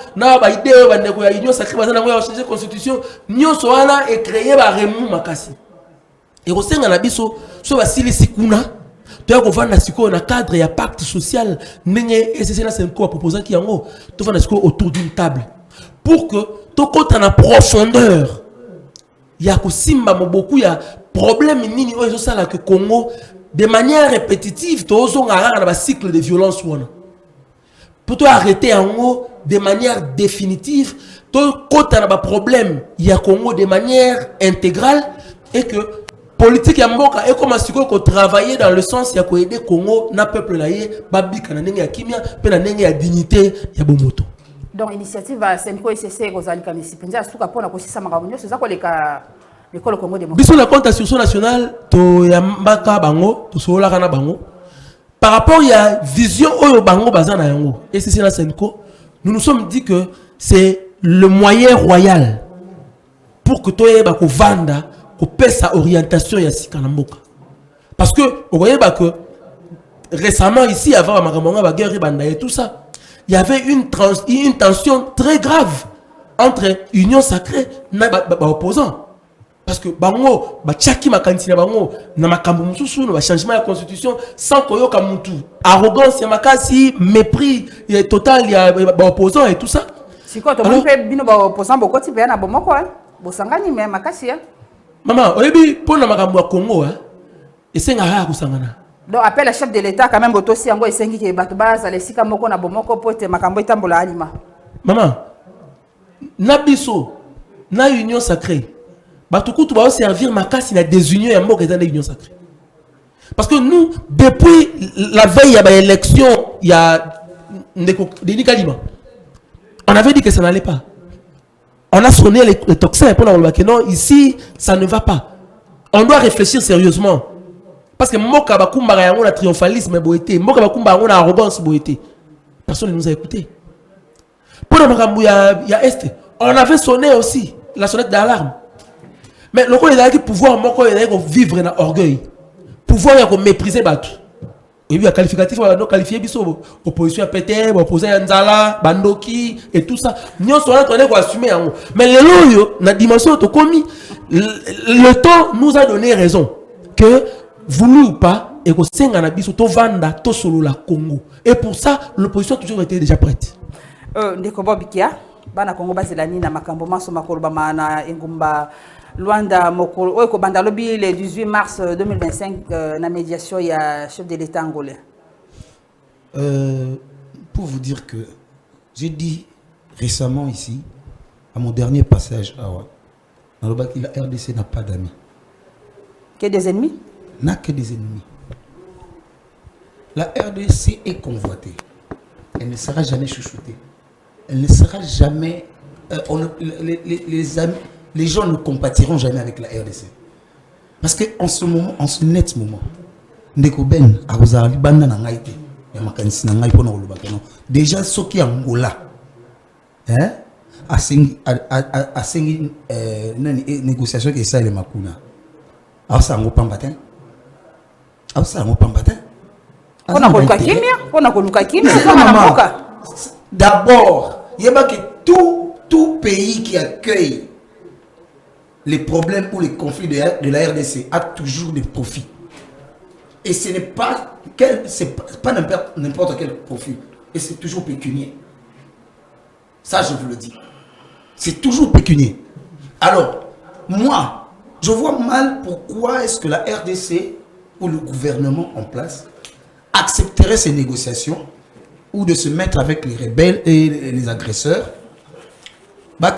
[SPEAKER 3] idée, nous avons union sacrée, nous avons changé la constitution, nous avons créé un remous makasi. Et au sein de la biso, so basili sikuna, tu as qu'on siko na cadre ya pacte social, nenge SCC na Senko proposant qui yango, tu vas siko autour d'une table pour que tu comptes en profondeur. Il y a simba beaucoup il y a problème nini oyo ça là que Congo de manière répétitive, tu as un cycle de violence. Pour te arrêter en haut de manière définitive, tu as un problème, il y a Congo de manière intégrale et que politique ya mboka et comment si ko travailler dans le sens ya ko aider Congo na peuple la ye babika na ndenge ya kimia pe na ndenge ya dignité ya bomoto.
[SPEAKER 2] Donc initiative à Senko SCC kozali kanisi penza suka pona ko sisa makambo ça ko leka l'école Congo démocratique.
[SPEAKER 3] Biso la constitution nationale to yambaka bango to sola kana bango par rapport à la vision Oyo Bango Bazana Yango, et c'est la Senko, nous nous sommes dit que c'est le moyen royal pour que toi ko vanda, ko pèse sa orientation ya Sikanamboka. Parce que vous voyez que récemment ici, avant la guerre et tout ça, il y avait une tension très grave entre Union Sacrée et opposants. Parce que bango ba chaki makantine bango na makambo mususu na changement de la constitution sans koyoka mutu arrogance ya makasi mépris total ya ba opposants et tout ça.
[SPEAKER 2] Si quoi to pe bino ba opposants boko ti pe na bomoko bosangani me makasi
[SPEAKER 3] maman oyebi pona makambo ya Congo et c'est ngara kusangana.
[SPEAKER 2] Donc appelle le chef de l'état quand même boto si ango esengi ke bato baza le sika moko na bomoko pote makambo itambola alima.
[SPEAKER 3] Maman na biso na Union Sacrée Batukutu va servir ma casse la désunion et mort dans l'union sacrée. Parce que nous, depuis la veille de l'élection, il y a Denis Kalima. On avait dit que ça n'allait pas. On a sonné les toxins pour la que non, ici, ça ne va pas. On doit réfléchir sérieusement. Parce que Moka Bakumba a un triomphalisme boité, Moka Bakumba a une arrogance boité. Personne ne nous a écoutés. Pour le Makambu, il y a Est. On avait sonné aussi la sonnette d'alarme. Mais le il a dit pouvoir vivre dans l'orgueil. Pouvoir mépriser Batu. Et puis, il y a qualificatif, on a qualifié Bisso, opposition à PT, opposition à Nzala, Bandoki, et tout ça. Nous sommes en train d'assumer. Mais les lois, dans la dimension de commis, le temps nous a donné raison. Que, voulu ou pas, et que c'est un abisso, to vanda, to solo la Congo. Et pour ça, l'opposition a toujours été déjà prête.
[SPEAKER 2] Ndekobo Bikia, Bana Congo Baselani, na Makambo Maso Makolo Bamana, Engumba. Luanda Mokolo, le 18 mars 2025, la médiation, il y a chef de l'État angolais.
[SPEAKER 4] Pour vous dire que j'ai dit récemment ici, à mon dernier passage à Awa, la RDC n'a pas d'amis.
[SPEAKER 2] Que des ennemis?
[SPEAKER 4] N'a que des ennemis. La RDC est convoitée. Elle ne sera jamais chouchoutée. Elle ne sera jamais... les amis... Les gens ne compatiront jamais avec la RDC. Parce qu'en ce moment, en ce net moment, déjà, ceux qui sont Angola, à négociation qui est ça, les Makuna. Alors, ça, on va pas d'abord, il y a que tout pays qui accueille les problèmes ou les conflits de la RDC a toujours des profits. Et ce n'est pas, n'importe quel profit. Et c'est toujours pécunier. Ça, je vous le dis. C'est toujours pécunier. Alors, moi, je vois mal pourquoi est-ce que la RDC ou le gouvernement en place accepterait ces négociations ou de se mettre avec les rebelles et les agresseurs pendant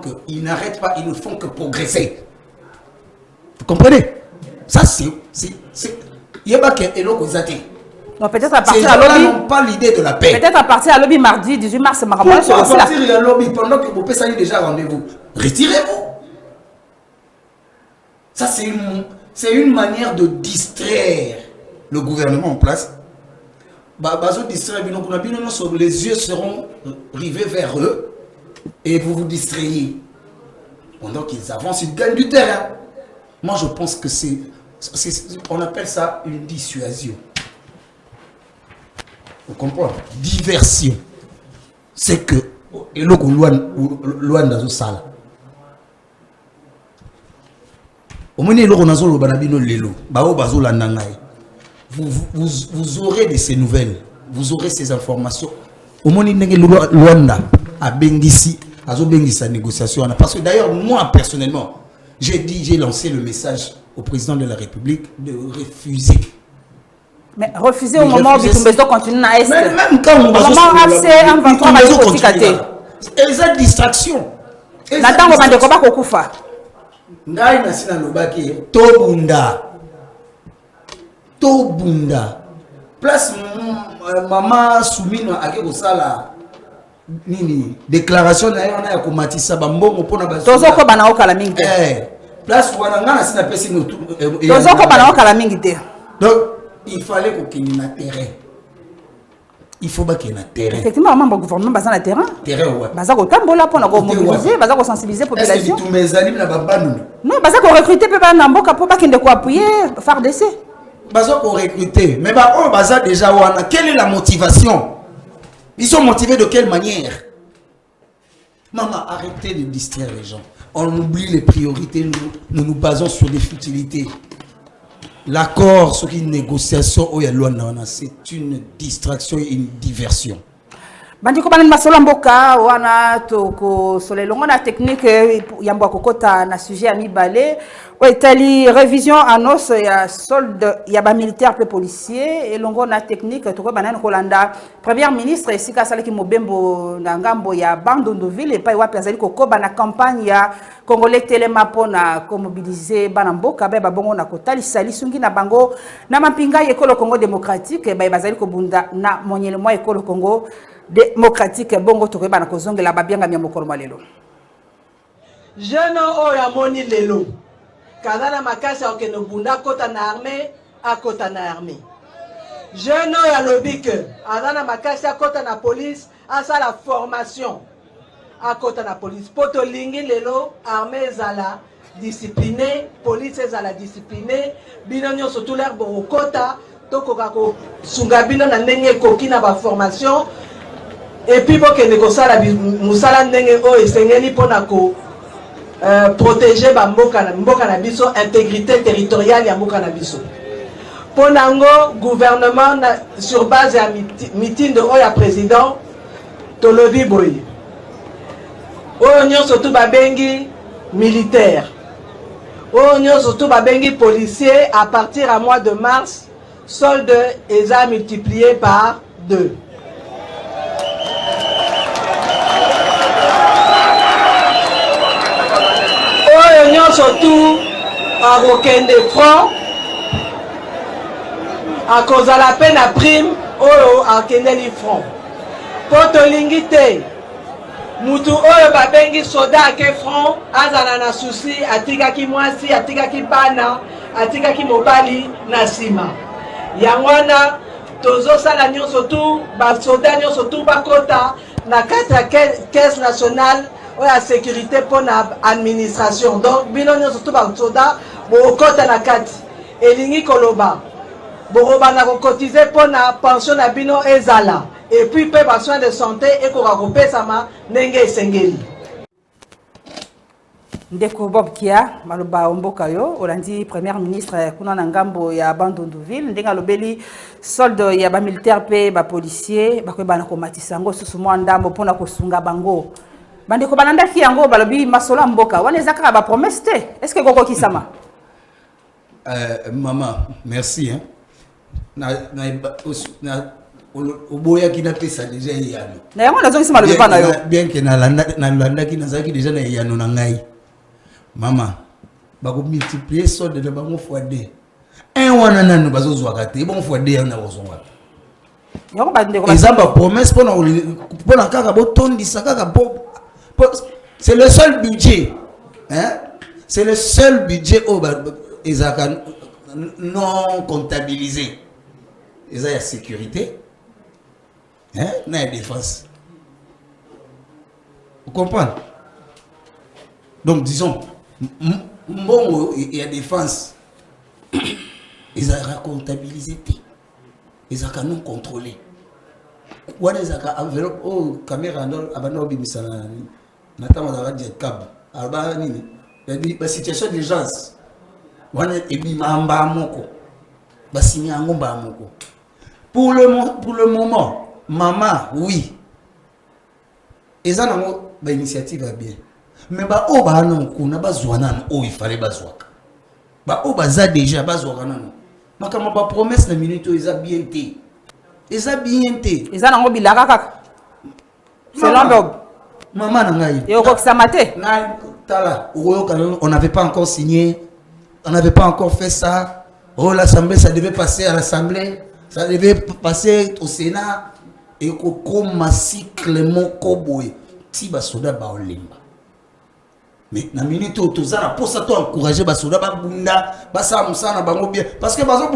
[SPEAKER 4] qu'ils n'arrêtent pas, ils ne font que progresser. Vous comprenez? Ça, c'est... Il y a
[SPEAKER 2] peut-être à partir de lobby,
[SPEAKER 4] n'ont pas l'idée de la paix.
[SPEAKER 2] Peut-être à partir de lobby mardi 18 mars,
[SPEAKER 4] à partir de lobby pendant que vous avez déjà rendez-vous, retirez-vous. Ça, c'est une manière de distraire le gouvernement en place. Les yeux seront rivés vers eux et vous vous distrayez. Pendant qu'ils avancent, ils gagnent du terrain. Moi, je pense que on appelle ça une dissuasion. Vous comprenez? Diversion. C'est que vous aurez de ces nouvelles, vous aurez ces informations. Au moins, Luanda a Bengisi, a sa négociation. Parce que d'ailleurs, moi personnellement, j'ai lancé le message au président de la République de refuser.
[SPEAKER 2] Mais refuser au moment où Bitumbezo continue à Est.
[SPEAKER 4] Même quand on va ils ont distraction.
[SPEAKER 2] Nathan va de combat kokufa.
[SPEAKER 4] Ngai na sina lobaki Tobunda. Place maman Soumino ake kosala nini déclaration na yona ya komatisa bambongo pona ba.
[SPEAKER 2] Tozoko bana okala mingi.
[SPEAKER 4] Place wana ngana sina pesi no.
[SPEAKER 2] Tozoko bana okala mingi te.
[SPEAKER 4] Donc, il fallait qu'il y ait un terrain. Il faut qu'il y ait un terrain.
[SPEAKER 2] Effectivement, le gouvernement basé sur le terrain.
[SPEAKER 4] Terrain, ouais.
[SPEAKER 2] Basé sur le tambola pour mobiliser, basé sur sensibiliser la population.
[SPEAKER 4] Est-ce que tous mes amis là-bas,
[SPEAKER 2] non, basé sur recruter, peut-être un ambo pour qu'il ne appuyer, faire d'essai.
[SPEAKER 4] Basé sur recruter. Mais on basé déjà, quelle est la motivation? Ils sont motivés de quelle manière? Maman, arrêtez de distraire les gens. On oublie les priorités, nous nous basons sur des futilités. L'accord sur une négociation, c'est une distraction et une diversion.
[SPEAKER 2] Bandiko banani masolo mboka wana toko solelongo na technique ya mboka kokota na sujet ya mibale etali révision annonce ya solde ya ba militaire pe policier elongo na technique toko banani kolanda premier ministre esika salaki mobembo na ngambo ya Bandunduville et pa wa pezali kokoba na campagne ya Congolais Telema pona ko mobiliser bana mboka ba bongo na kotali sali sungi na bango na mapinga ekolo Congo démocratique ba bazali ko bunda na monyele mo ekolo Congo démocratique bongo tokoyeba na kozongela babianga mya mokolo malelo
[SPEAKER 5] jeune oya moni lelo kazana makasi okeno bunda kota na armée akota na armée jeune oya lobike azana makasi akota na police asa la formation akota na police poto lingi lelo armée ezala discipliné police ezala discipliné bino nyonso tout l'air bokota tokoka ko sunga bino na ndenge koki na ba formation. Et puis, pour que nous protéger l'intégrité territoriale de Mokanabiso. Pour le gouvernement, sur base de meeting de la président, Tolobi Boy. Nous surtout babengi militaire. Nous surtout babengi policier à partir du mois de mars, solde est multiplié par 2. Surtout à Rokende franc à cause de la peine à prime ou à Kendeli franc. Pour te lingiter, Moutou oyo babengi soda ke franc, azana na souci, atika ki mwasi, atika ki bana, atika ki mobali na sima. Yangwana, tozo sala nyo surtout, ba soda nyo surtout bakota, na kata caisse nationale, la sécurité pour l'administration. Donc, binono surtout par soda, bokota na kati. Elingi koloba. Boroba na cotiser pour la pension na bino ezala. Et puis, peut pas soin de santé et qu'on racope sama nenge sengeli.
[SPEAKER 2] Ndeko Bob Kia, maloba omboka yo, olandi premier ministre kuna na ngambo ya Bandunduville, ndenga lobeli solde ya ba militaire pe ba policier, ba koyeba na komatisa ngo susu mwa ndambo pona kosunga bango. Bandeko bananda ki yango balobi masolo mboka wana ezaka ba promesse te est-ce que koko kisama
[SPEAKER 4] maman merci hein na oboya ki na pesa déjà yano
[SPEAKER 2] na yango nazo kisama lobi pa na yo
[SPEAKER 4] bien que na landa ki nazaki déjà na yano na ngai maman ba ko multiplier solde de bango fois 2 un wana nanu bazozwa kate bon fois 2 yana bozonga
[SPEAKER 2] yango bandeko ba
[SPEAKER 4] ezamba promesse pona kaka botondisa kaka c'est le seul budget, hein? C'est le seul budget non comptabilisé. Il y a la sécurité, hein? Il y a la défense. Vous comprenez? Donc disons, bon, il y a la défense. Il y a la comptabilisé, il y a non contrôlé. Ou est-ce que enveloppe oh caméra abano bimisana natama za radio cab alba nini la situation d'urgence wana ebimamba moko basinya ngomba moko pour le moment maman oui eza nango ba initiative a bien mais ba o ba non kuna bazwana o il fallait bazwaka ba o baza déjà bazwaka non makama ba promesse na minute eza bien té. Ils ont bien été.
[SPEAKER 2] Ils ont un bilaka kaka. C'est l'homme.
[SPEAKER 4] Maman nangai.
[SPEAKER 2] Et au Koksamate.
[SPEAKER 4] On n'avait pas encore signé. On n'avait pas encore fait ça. Oh, l'Assemblée, ça devait passer à l'Assemblée. Ça devait passer au Sénat. Et au cycle mon koboé. Tiba soda ba olimba. Mais na minute où tous na pour ça toi encourager basoda ba bunda ba samsa na bango bien parce que bazo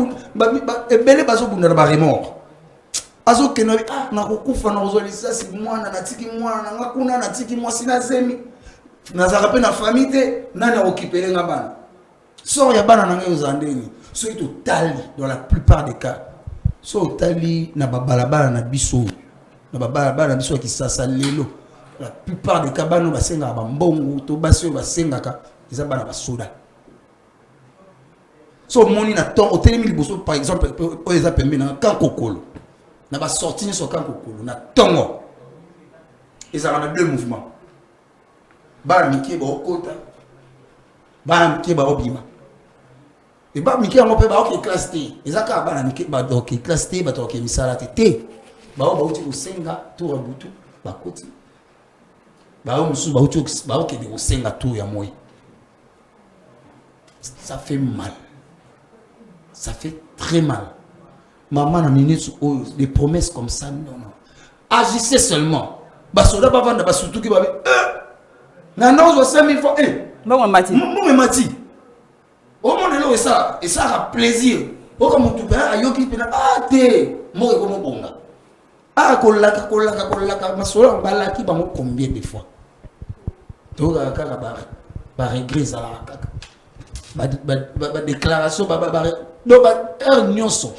[SPEAKER 4] ebele bazo bunda na ba remords azo keno na kokufa na ozolisa si mwana na tiki mwana na ngakuna na tiki mwasi na zemi na zaka pe na famille te nani okipele nga bana so ya bana na ngai ozandeni so ito tali dans la plupart des cas so tali na babalabala na biso na babalabala na biso ki sasa lelo la plupart des cas bano basenga ba mbongo to basio basenga ka eza bana basoda so moni na temps otelemi liboso par exemple o eza pembe na kankokolo na ba sorti ni so kankokolo na tongo eza na deux mouvements ba miki ba okota ba miki ba obima et ba miki ngo pe ba ok classe T eza ka ba na miki ba ok classe T ba to ok misala te ba o ba uti usenga to rabutu ba koti ba o musu ba uti ba ok de usenga to ya moi ça fait mal, ça fait très mal. Maman, des promesses comme ça, non. Agissez seulement. Basoda ba vanda ba surtout ki ba na non 5000 fois
[SPEAKER 2] bon mati
[SPEAKER 4] au monde là et ça a plaisir o comme tout ba ayoki pena te mo ko mo bonga kolaka masola balaki ba mo combien de fois to ka ba regret ça la ba déclaration ba donc ba nyonso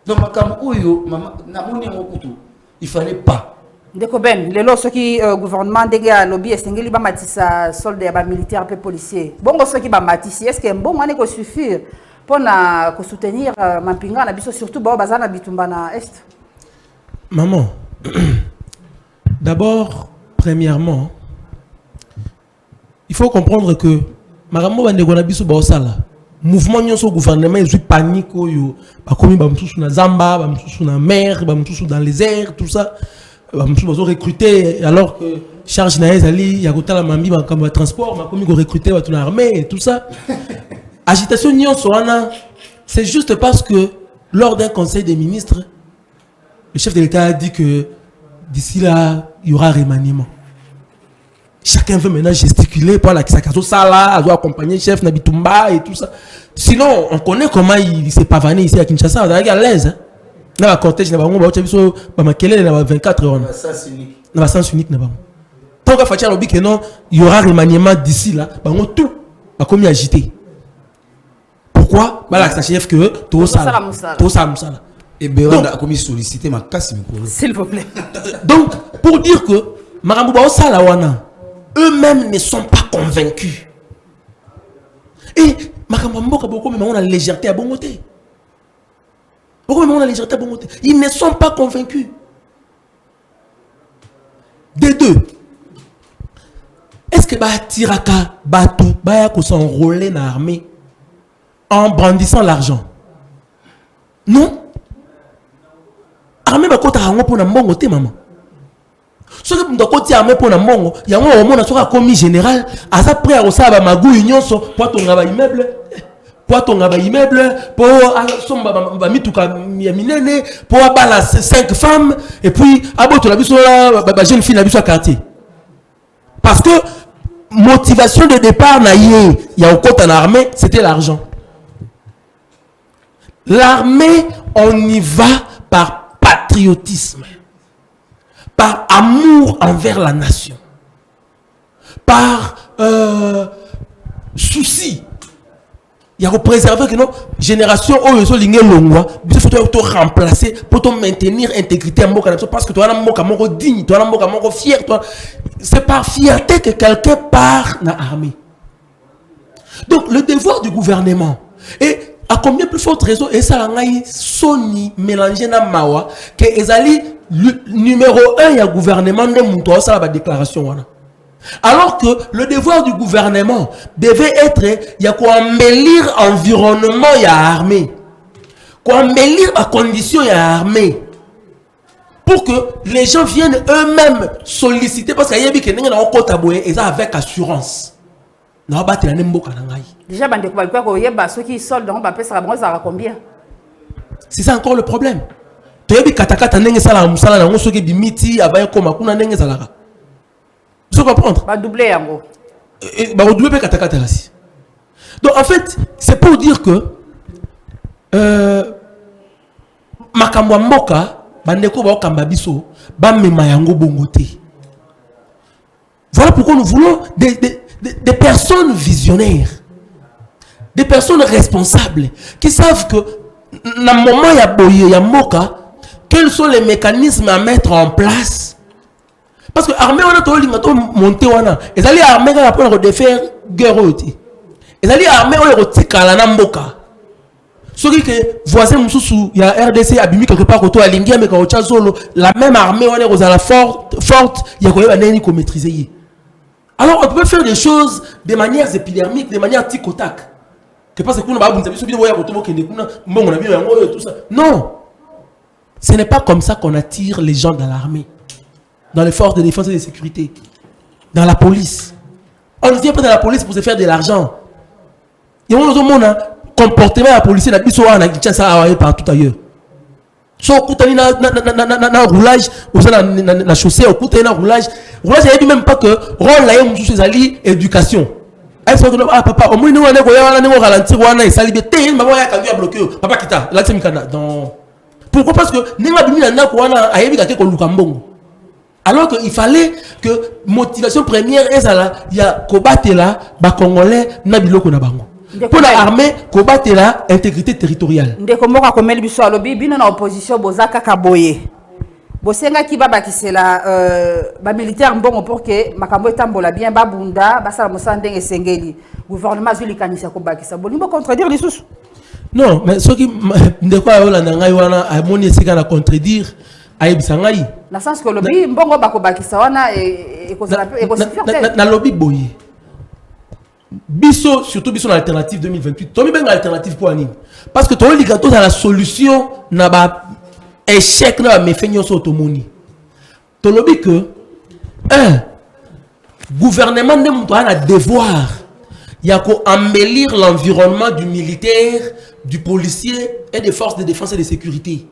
[SPEAKER 4] donc makam oyo mama na moni ngokutu il fallait pas.
[SPEAKER 2] Ndeko Ben, lelo soki gouvernement ndenge lobby esengeli ba matisa soldat ya ba militaire pe policier. Bongo soki ba matisi est-ce que bon ane ko suffire pour na ko soutenir mampinga na biso surtout ba bazana bitumba na est.
[SPEAKER 3] Maman. D'abord, premièrement, il faut comprendre que marambo ba ndeko na biso ba osala. Mouvement nyonso gouvernement ezui panique oyo ba komi ba msusu na zamba, ba msusu na mer, ba msusu dans les airs, tout ça. Ils ont recruté alors que charge naïs ali yakota la mambi comme transport ma comme recruter toute l'armée et tout ça. Agitation nyon soana, c'est juste parce que lors d'un conseil des ministres le chef de l'État a dit que d'ici là il y aura remaniement. Chacun veut maintenant gesticuler pour la Kisakazo Sala, doit accompagner le chef Nabitumba et tout ça. Sinon on connaît comment il s'est pavané ici à Kinshasa, on est à l'aise. Hein? Dans la cortège, il y a 24 heures. Dans la sens unique. Tant qu'il y aura remaniement d'ici là, tout va comme agité. Pourquoi? Chef que tout ça.
[SPEAKER 4] Et bien, a commis sollicité ma casse.
[SPEAKER 2] S'il vous plaît.
[SPEAKER 3] Donc, pour dire que eux-mêmes ne sont pas convaincus. Et on a la légèreté à bon côté. Pourquoi on a les gens à bon côté? Ils ne sont pas convaincus. Des deux. Est-ce que Tiraka, Batou, Bayako sont enrôlés dans l'armée en brandissant l'argent? Non. Armée Bako Tarango pour la mongo te maman. Ce que vous avez armée pour la mongo, il y a un moment où commis général, à ça près à Osaba Magou Union, pour ton immeuble. Pour ton immeuble, pour balancer 5 femmes, et puis la jeune fille dans quartier. Parce que motivation de départ, il y a au côté en armée, c'était l'argent. L'armée, on y va par patriotisme, par amour envers la nation, par souci. Il y a préserver que nos générations où sont lignées longues, il faut remplacer pour maintenir l'intégrité parce que tu as un mot digne, tu as un mot fier. C'est par fierté que quelqu'un part dans l'armée. Donc le devoir du gouvernement et à combien plus forte raison et ça Sony mélangé dans Mawa que ezali numéro 1 il y a gouvernement de Mouto ça la déclaration. Alors que le devoir du gouvernement devait être, il y a quoi embellir l'environnement, il y a armée. Quoi embellir la condition, il y a armée. Pour que les gens viennent eux-mêmes solliciter, parce qu'il y a des gens qui ont un taboué, et ça avec assurance.
[SPEAKER 2] Déjà, ceux qui soldent, ça va combien?
[SPEAKER 3] C'est ça encore le problème. Tu as dit que tu as comprendre?
[SPEAKER 2] Va doubler en gros.
[SPEAKER 3] Donc en fait, c'est pour dire que makambo mboka bandeko ba okamba biso ba mema yango bongote. Voilà pourquoi nous voulons des personnes visionnaires, des personnes responsables qui savent que dans le moment ya boye ya mboka, quels sont les mécanismes à mettre en place. Parce que l'armée, on a tout monté, et ça, l'armée, on a pour refaire guerre. Et ça, l'armée, on a retiré à la Namboka. Ce qui est voisin, il y a RDC, Abimi, quelque part, autour à Lingia, mais quand on la même armée, on est à la forte, il y a quand même un maîtriser. Alors, on peut faire des choses de manière épidermique, de manière tic-au-tac. Que parce que nous avons non. Ce n'est pas comme ça qu'on attire les gens dans l'armée, dans les forces de défense et de sécurité, dans la police. On ne vient pas dans la police pour se faire de l'argent. Il y a un comportement de la police, il y a un partout ailleurs. So, il y a un roulage, la chaussée, il y a un roulage. Roulage, il n'y a même pas que rôle là, il y a une éducation. Ah papa, au moins nous on est ralentir, on est salibé, maman a bloqué. Papa kita, là c'est mikana. Donc pourquoi? Parce que n'enga bimi na ko wana ayebi ka ko lukambongo. Alors qu'il fallait que motivation première est ça il y a kobatela ba congolais na biloko na bango. Pour l'armée kobatela intégrité territoriale.
[SPEAKER 2] Ndeko moka komeli biso alobi bino na opposition bozaka kaboye. Bosenga ki baba kisela ba militaire mbongo pour que makambo etambola bien babunda basala mosande esengeli gouvernement zuli kanisa ko bakisa bolimbo contredire les sous.
[SPEAKER 3] Non, mais ce qui ndeko ayola ngai wana amoni esika na contredire ayebisa ngai.
[SPEAKER 2] Na sens que lobby mbongo bako bakisa wana e ko
[SPEAKER 3] na lobby boye. Biso surtout biso na alternative 2028. Tomi benga alternative pour ani. Parce que to ligato dans la solution na ba échec na me fenyo so tomoni. To lobby que gouvernement ne muto a devoir ya ko embellir l'environnement du militaire, du policier et des forces de défense et de sécurité.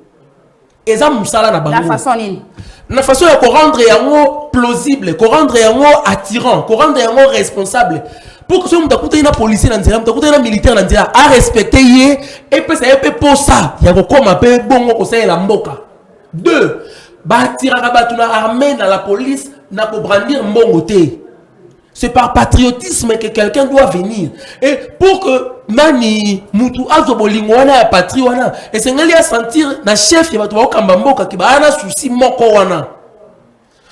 [SPEAKER 3] Et ça musala na bango.
[SPEAKER 2] La façon nini?
[SPEAKER 3] La façon ya ko rendre yango plausible, ko rendre yango attirant, ko rendre yango responsable. Pour que ce soit un policier, un militaire, à respecter, et puis ça peut pour ça. Il y a comme un peu bon conseil la mboka. Deux, bâtir une armée dans la police, n'a pas brandir mbongoté. C'est par patriotisme que quelqu'un doit venir. Et pour que Nani, Moutou, Azobolingwana, Patriwana, et c'est à sentir na chef, il va te voir comme mboka qui va avoir un souci moko wana.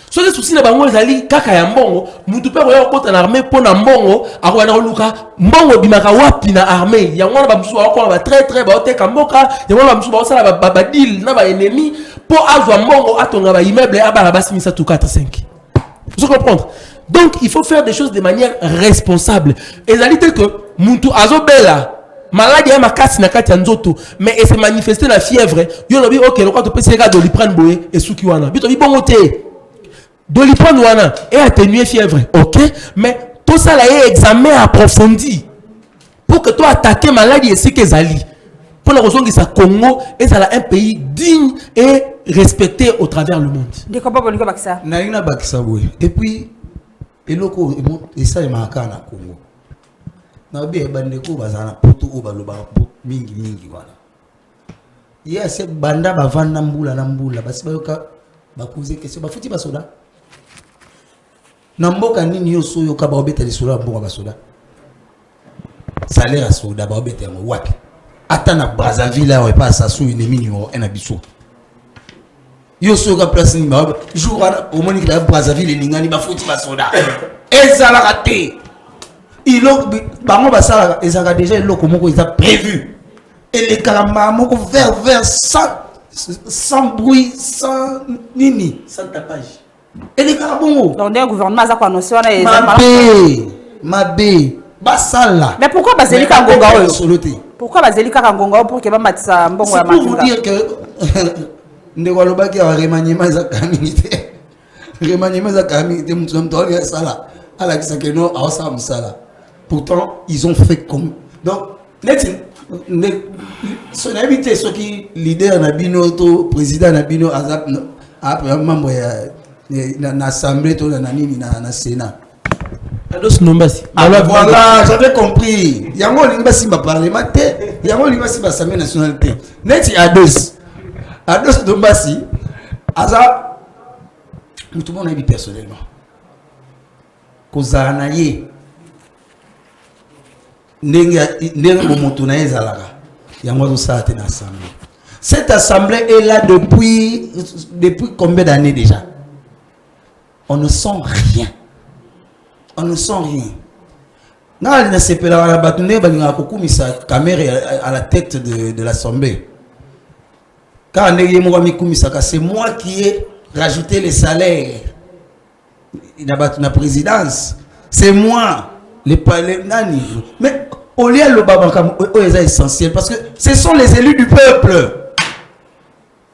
[SPEAKER 3] So les soucis na bango ezali kaka ya mbongo mutu pe koya kota na armée pona mbongo akwana koluka mbongo bimaka wapi na armée yango na ba musu ba très ba oteka mboka yango na ba musu ba osala ba deal na ba ennemi po azwa mbongo atonga ba immeuble abala basimisa tout 4 5. Vous comprendre? Donc il faut faire des choses de manière responsable. Ezali tel que mutu azobela maladie ya makasi na kati ya nzoto mais et se manifester la fièvre yo lobi OK lokwa to pesa ka do li prendre boye et suki wana bito bi bongo te. Dolipon wana et atténuer fièvre, ok, mais tout ça là est examen approfondi pour que toi attaquer maladie et ce que zali pour la raison que ça Congo est un pays digne et respecté au travers le monde.
[SPEAKER 2] De quoi pas bakisa?
[SPEAKER 4] Na ina bakisa boy. Et puis eloko et ça est marqué na Congo. Na bien bandeko bazana poto o baloba mingi wana. Yes, banda bavanda mbula na mbula basi bayoka baposer question bafuti basoda. Namboka nini yo soyo ka ba obeta lisura mbongo basoda. Salaire à soda ba obeta yango wapi. Ata na Brazzaville là on pas ça sous une numéro 1 abiso. Yo soyo ka place ni ba jour au moni que la Brazzaville lingani ba futi basoda. Ezala raté. Ilo bango basala ezaka déjà eloko moko eza prévu. Et les karamba moko vers sans bruit, sans nini, sans tapage. Et les carabons.
[SPEAKER 2] Donc, le gouvernement a annoncé
[SPEAKER 4] Mabé, Basala.
[SPEAKER 2] Mais pourquoi Baseli Kangonga? Pourquoi Baseli Kangonga pour que Mamatsa Mbongo?
[SPEAKER 4] C'est pour vous dire que Ndewalobaki a remaniement sa communauté. Remaniement sa communauté, nous sommes dans les salas. À la Kisakeno, à Osam Sala. Pourtant, ils ont fait comme. Donc, son invité, ce qui leader Nabino, président Nabino, après membre de l'Assemblée, dans le Sénat.
[SPEAKER 3] Ados Nombasi.
[SPEAKER 4] Alors voilà, j'avais compris. Yango Lingba Simba Parlement, Yango Lingba Simba Assemblée nationalité. Neti Ados. Ados Nombasi. Aza. Tout le monde a vu personnellement. Kozana ye. Nenga moto na ezalaka. Yango to sa na assemblée. Cette assemblée est là depuis combien d'années déjà? On ne sent rien. On ne sent rien. Quand on s'appelle à la bâtonne, caméra à la tête de l'Assemblée. Quand c'est moi qui ai rajouté les salaires dans la présidence. C'est moi. Les nani. Mais au lieu le babakam est essentiel parce que ce sont les élus du peuple.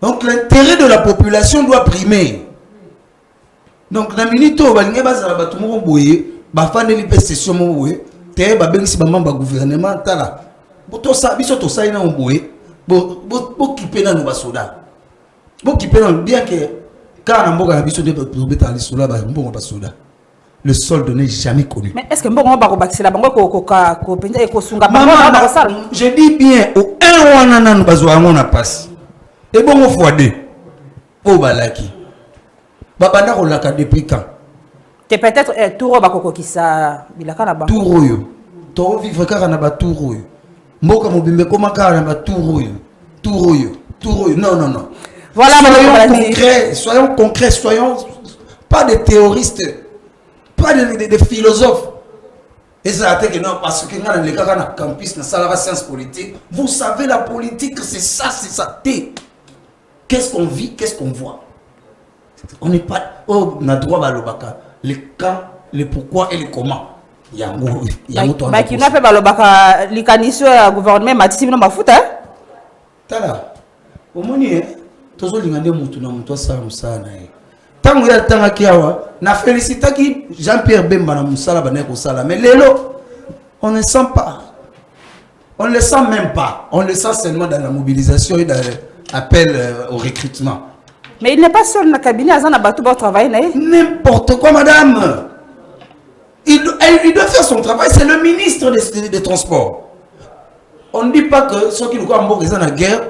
[SPEAKER 4] Donc l'intérêt de la population doit primer. Donc na minito balinga bazala batu mo boye ba faneli pe session mo boye te ba bengisi ba membre gouvernement tala boto sa biso to sa ina mo boye bo kipena no basoda bo kipena bien que quand na mboka biso de beta ali sola ba mbongo basoda le solde n'est jamais connu.
[SPEAKER 2] Mais est-ce que mbongo ba ko bakisela bango ko penza e ko sunga
[SPEAKER 4] bango na sala? Je dis bien au un wana nanu bazwa ngona passe et bongo fois deux o balaki babanda ko laka depuis quand?
[SPEAKER 2] C'est peut-être touro bakoko kisa bilaka na ba.
[SPEAKER 4] Touro yo. To vivre kaka na ba touro yo. Mboka mobimbe koma kaka na ba touro yo. Touro yo. Touro yo. Non non non.
[SPEAKER 2] Voilà,
[SPEAKER 4] soyons concrets, soyons pas des théoristes, pas des philosophes. Et ça a été que non parce que dans les cas na campus na salle de sciences politiques, vous savez la politique c'est ça. Qu'est-ce qu'on vit, qu'est-ce qu'on voit? On n'est pas. Oh, on a droit à l'obaka. Les quand, les pourquoi et les comment. Yango to.
[SPEAKER 2] Bah, qui n'a pas l'obaka, les canisso à gouvernement, m'a dit, non, ma fout, hein?
[SPEAKER 4] Tala. Au moins, toujours l'ingandé moutouna, moutoua sa moussana. Tant que y'a tant kiawa, na félicita qui Jean-Pierre Bemba na moussala baneko sala. Mais l'élo, on ne sent pas. On ne le sent même pas. On le sent seulement dans la mobilisation et dans l'appel au recrutement.
[SPEAKER 2] Mais il n'est pas seul dans le cabinet, il a travailler.
[SPEAKER 4] N'importe quoi, madame. Il doit faire son travail. C'est le ministre des Transports. On ne dit pas que ceux qui nous ont en la guerre,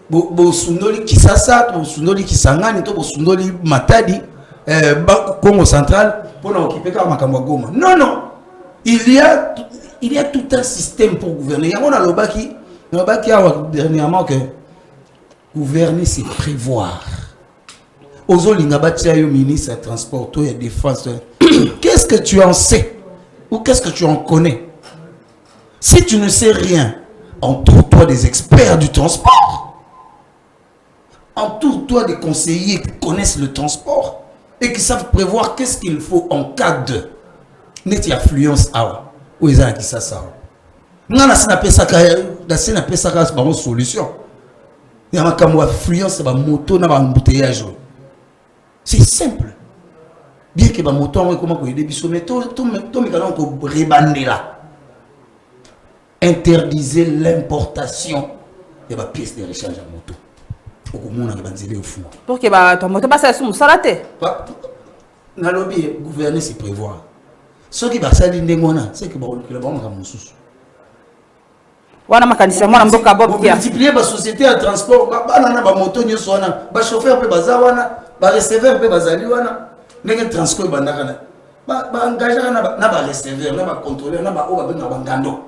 [SPEAKER 4] Bosundoli Kisasa, Bosundoli Kisangani, Bosundoli Matadi, Congo central, pour occuper Kamakamwa Goma. Non, non. Il y a tout un système pour gouverner. Il y a un Lobaki dernièrement que gouverner, c'est prévoir. Ozolinga batia yo ministre des Transports, toi et défense. Qu'est-ce que tu en sais? Ou qu'est-ce que tu en connais? Si tu ne sais rien, entoure-toi des experts du transport. Entoure-toi des conseillers qui connaissent le transport et qui savent prévoir qu'est-ce qu'il faut en cas de neti affluence awa. Ou ils ont qui ça. Ngana sina pesa ka da sina pesa ka ba solution. Il y a ma affluence ba moto na ba embouteillage. C'est simple. Bien que ma moto a comment que des bisous, mais tout là. Interdisez l'importation de ma pièce de rechange à moto.
[SPEAKER 2] Pour que ton moto passe sur mon salaté.
[SPEAKER 4] Dans le lobby, gouverner c'est prévoir. Ce qui va s'aligner, c'est que le bon sous.
[SPEAKER 2] Wana makanisa mwana mboka bob kia.
[SPEAKER 4] Multiplier la société de transport, banana ba moto nyo sona, ba chauffeur pe bazawana. Ba receveur pe bazali wana ndenge transport bandaka na ba engager na ba receveur na ba contrôleur na ba o ba benga bangando.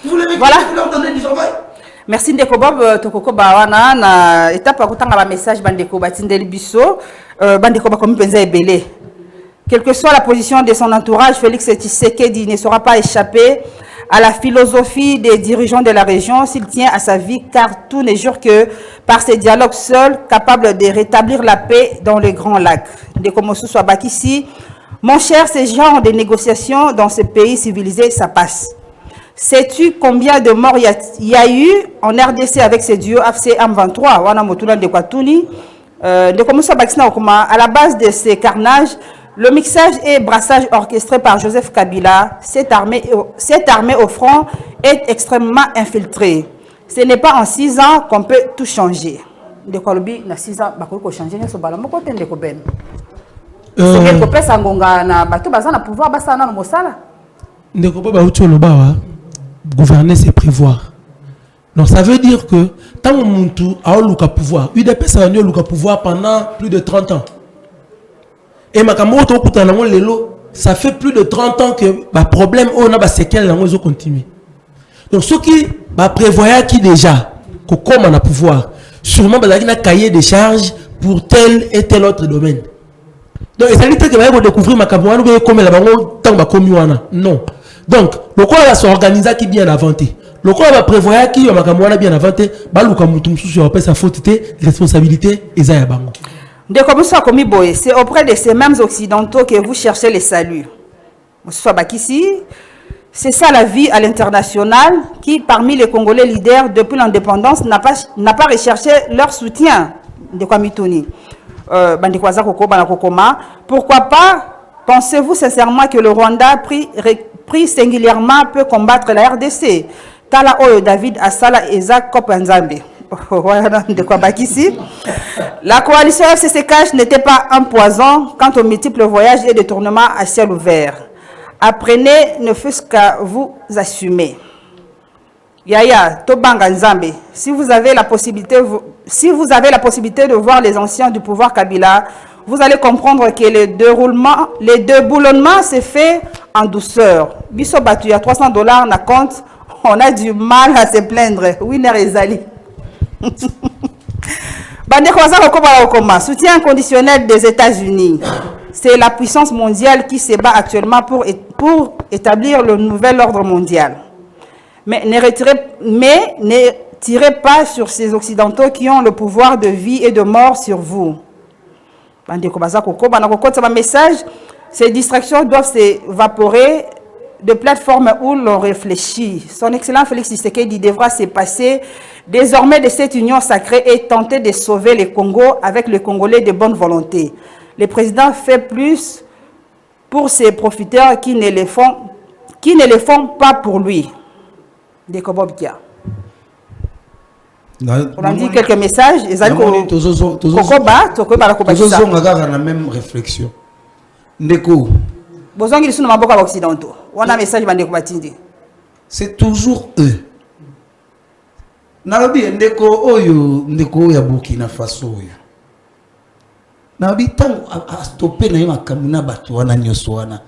[SPEAKER 4] Vous voulez leur donner du travail?
[SPEAKER 2] Merci Ndeko Bob tokoko ba wana na étape akutanga ba message bandeko batindeli biso bandeko ba komi penza ebele. Quelle que soit la position de son entourage, Félix Tshisekedi ne sera pas échappé à la philosophie des dirigeants de la région s'il tient à sa vie, car tout n'est jure que par ces dialogues seuls capables de rétablir la paix dans les grands lacs. Mon cher, ces genres de négociations dans ce pays civilisé, ça passe. Sais-tu combien de morts il y a eu en RDC avec ces duos AFC M23 à la base de ces carnages, le mixage et brassage orchestré par Joseph Kabila, cette armée au front est extrêmement infiltrée. Ce n'est pas en 6 ans qu'on peut tout changer. De Kolobi, dans 6 ans, il faut changer. c'est que pesa ngonga na bato bazana pouvoir basa na mosala.
[SPEAKER 3] Ndeko ba uti olobawa gouverner c'est prévoir. Donc ça veut dire que tant muntu a luka pouvoir, UDPS a luka pouvoir pendant plus de 30 ans. Et makambo to kutana ngo lelo, ça fait plus de 30 ans que ba problème on a ba séquelles là ngo continuer. Donc ceux qui ba prévoyait qui déjà que comme on a pouvoir, sûrement ba na cahier de charges pour tel et tel autre domaine. Donc ça veut dire que va découvrir makambo ngo comme la bango tant ba komi wana. Non. Donc le quoi va s'organiser qui bien inventé. Le quoi va prévoir qui makambo wana bien inventé, ba luka mutu mususu ya sa faute responsabilité eza ya bango.
[SPEAKER 2] C'est auprès de ces mêmes occidentaux que vous cherchez le salut. C'est ça la vie à l'international qui, parmi les Congolais leaders depuis l'indépendance, n'a pas recherché leur soutien. Pourquoi pas pensez-vous sincèrement que le Rwanda, pris singulièrement, peut combattre la RDC? Tala Oyo David Asala Isaac Kopanzambe. La coalition FCCK n'était pas un poison quant aux multiples voyages et détournements à ciel ouvert. Apprenez, ne fût-ce qu'à vous assumer. Yaya, Tobanga Nzambe, si vous avez la possibilité de voir les anciens du pouvoir Kabila, vous allez comprendre que le déboulonnement s'est fait en douceur. Bisso Batu, il y a $300 na compte, on a du mal à se plaindre. Winner Ezali. Soutien inconditionnel des États-Unis. C'est la puissance mondiale qui se bat actuellement pour établir le nouvel ordre mondial. Mais ne tirez pas sur ces Occidentaux qui ont le pouvoir de vie et de mort sur vous. Message, ces distractions doivent s'évaporer de plateformes où l'on réfléchit. Son Excellent Félix Tshisekedi devra se passer désormais de cette union sacrée et tenter de sauver le Congo avec les Congolais de bonne volonté. Le président fait plus pour ses profiteurs qui ne le font pas pour lui. On a dit quelques messages.
[SPEAKER 4] La même réflexion. Ndeko. C'est toujours eux. Nabi ndeko oyo ndeko ya Burkina Faso oyo. Nabi tant a stoppé na makamuna batu wana nyoso wana.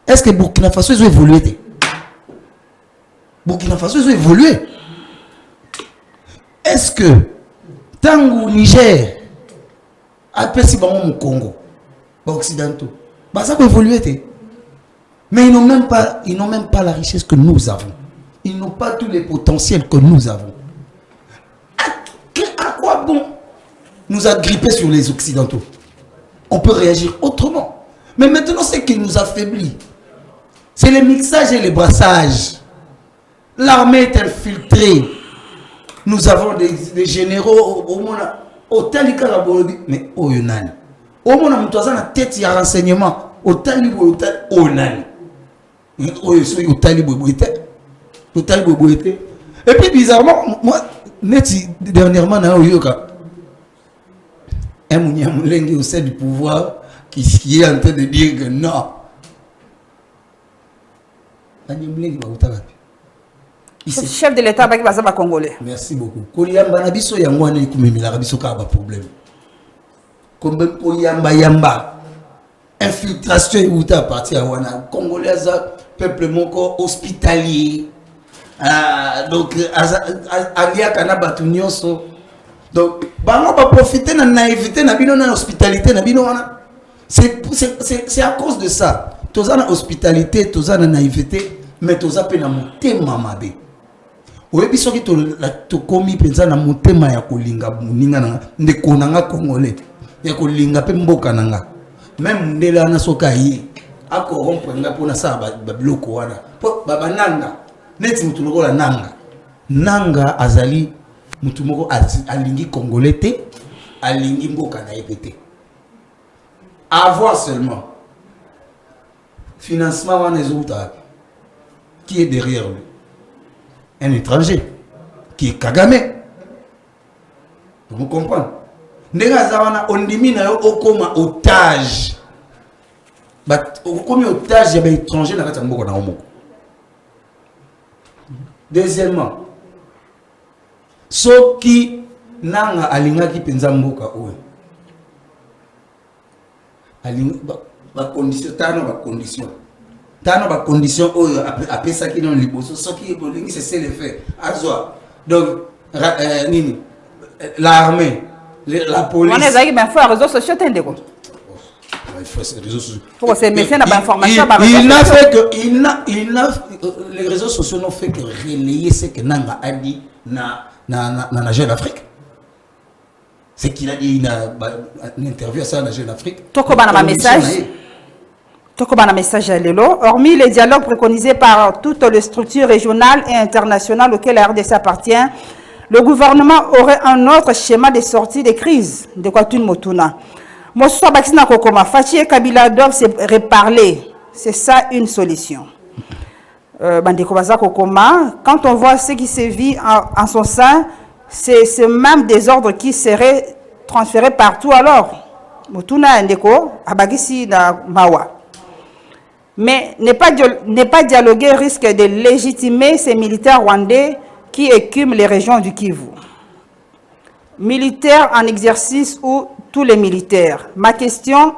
[SPEAKER 4] Est-ce que Burkina Faso ils ont évolué? Burkina Faso ils ont évolué. Est-ce que tangu Niger a perçu mon Congo, occidentaux, bah ça peut évoluer. Mais ils n'ont même pas la richesse que nous avons. Ils n'ont pas tous les potentiels que nous avons. À quoi bon nous agripper sur les Occidentaux? On peut réagir autrement. Mais maintenant, ce qui nous affaiblit, c'est les mixages et les brassages. L'armée est infiltrée. Nous avons des généraux au monde. Mais au Yunani. Au monde, nous avons une tête, il y a renseignement. Au Talibou, au Nani. Et puis bizarrement, moi, dernièrement, un Mouniamoulengue au sein du pouvoir qui est en train de dire que non.
[SPEAKER 2] Chef de l'État qui va congolais.
[SPEAKER 4] Merci beaucoup. Koliamba na biso yango na ikumemila biso ka ba problème. Comme Yamba. Infiltration ou ta partie à wana congolais peuple moko hospitalier donc alia kana batu nyonso donc bango ba profiter na naïveté na bino na hospitalité na bino wana c'est à cause de ça toza na hospitalité toza na naïveté mais toza pe na motema mabe oyebi soki to komi penza na motema ya kolinga muninga na ndeko nanga congolais ya kolinga pe mboka nanga. Même ndela na sokai ako rompre nga pona sa ba bloko wana po baba nanga neti mutu lokola nanga azali mutu moko alingi congolais te alingi mboka na epete avoir seulement financement wana ezouta qui est derrière lui un étranger qui est Kagame. Vous comprenez? Nega zawana ondimi na yo okoma otage Comme otage, il y a des étrangers dans la mboka na omoko. Deuxièmement, ceux qui n'ont alinga qui penza mboka oe. Alinga ba condition tano ba condition. Tano ba condition oyo après ça qui dans liboso ceux qui bolingi c'est le fait. Azwa. Donc nini l'armée, la police.
[SPEAKER 2] On est allé ben faire réseaux sociaux tende ko. Pour ces médecins d'information,
[SPEAKER 4] il n'a fait que les réseaux sociaux n'ont fait que relayer ce que Nanga a dit na Jeune Afrique. C'est qu'il a dit une interview à ça na Jeune Afrique.
[SPEAKER 2] Tokobana ma message. Tokobana message à Lelo. Hormis les dialogues préconisés par toutes les structures régionales et internationales auxquelles la RDC appartient, le gouvernement aurait un autre schéma de sortie des crises de Kwatun Motuna. Mosuwa Bakisina Kokoma, Fachi et Kabila doivent se reparler. C'est ça une solution. Bandeko Kokoma, quand on voit ce qui se vit en son sein, c'est ce même désordre qui serait transféré partout alors. Motuna Ndeko, Abagisi na Mawa. Mais ne pas dialoguer risque de légitimer ces militaires rwandais qui écument les régions du Kivu. Militaires en exercice ou tous les militaires. Ma question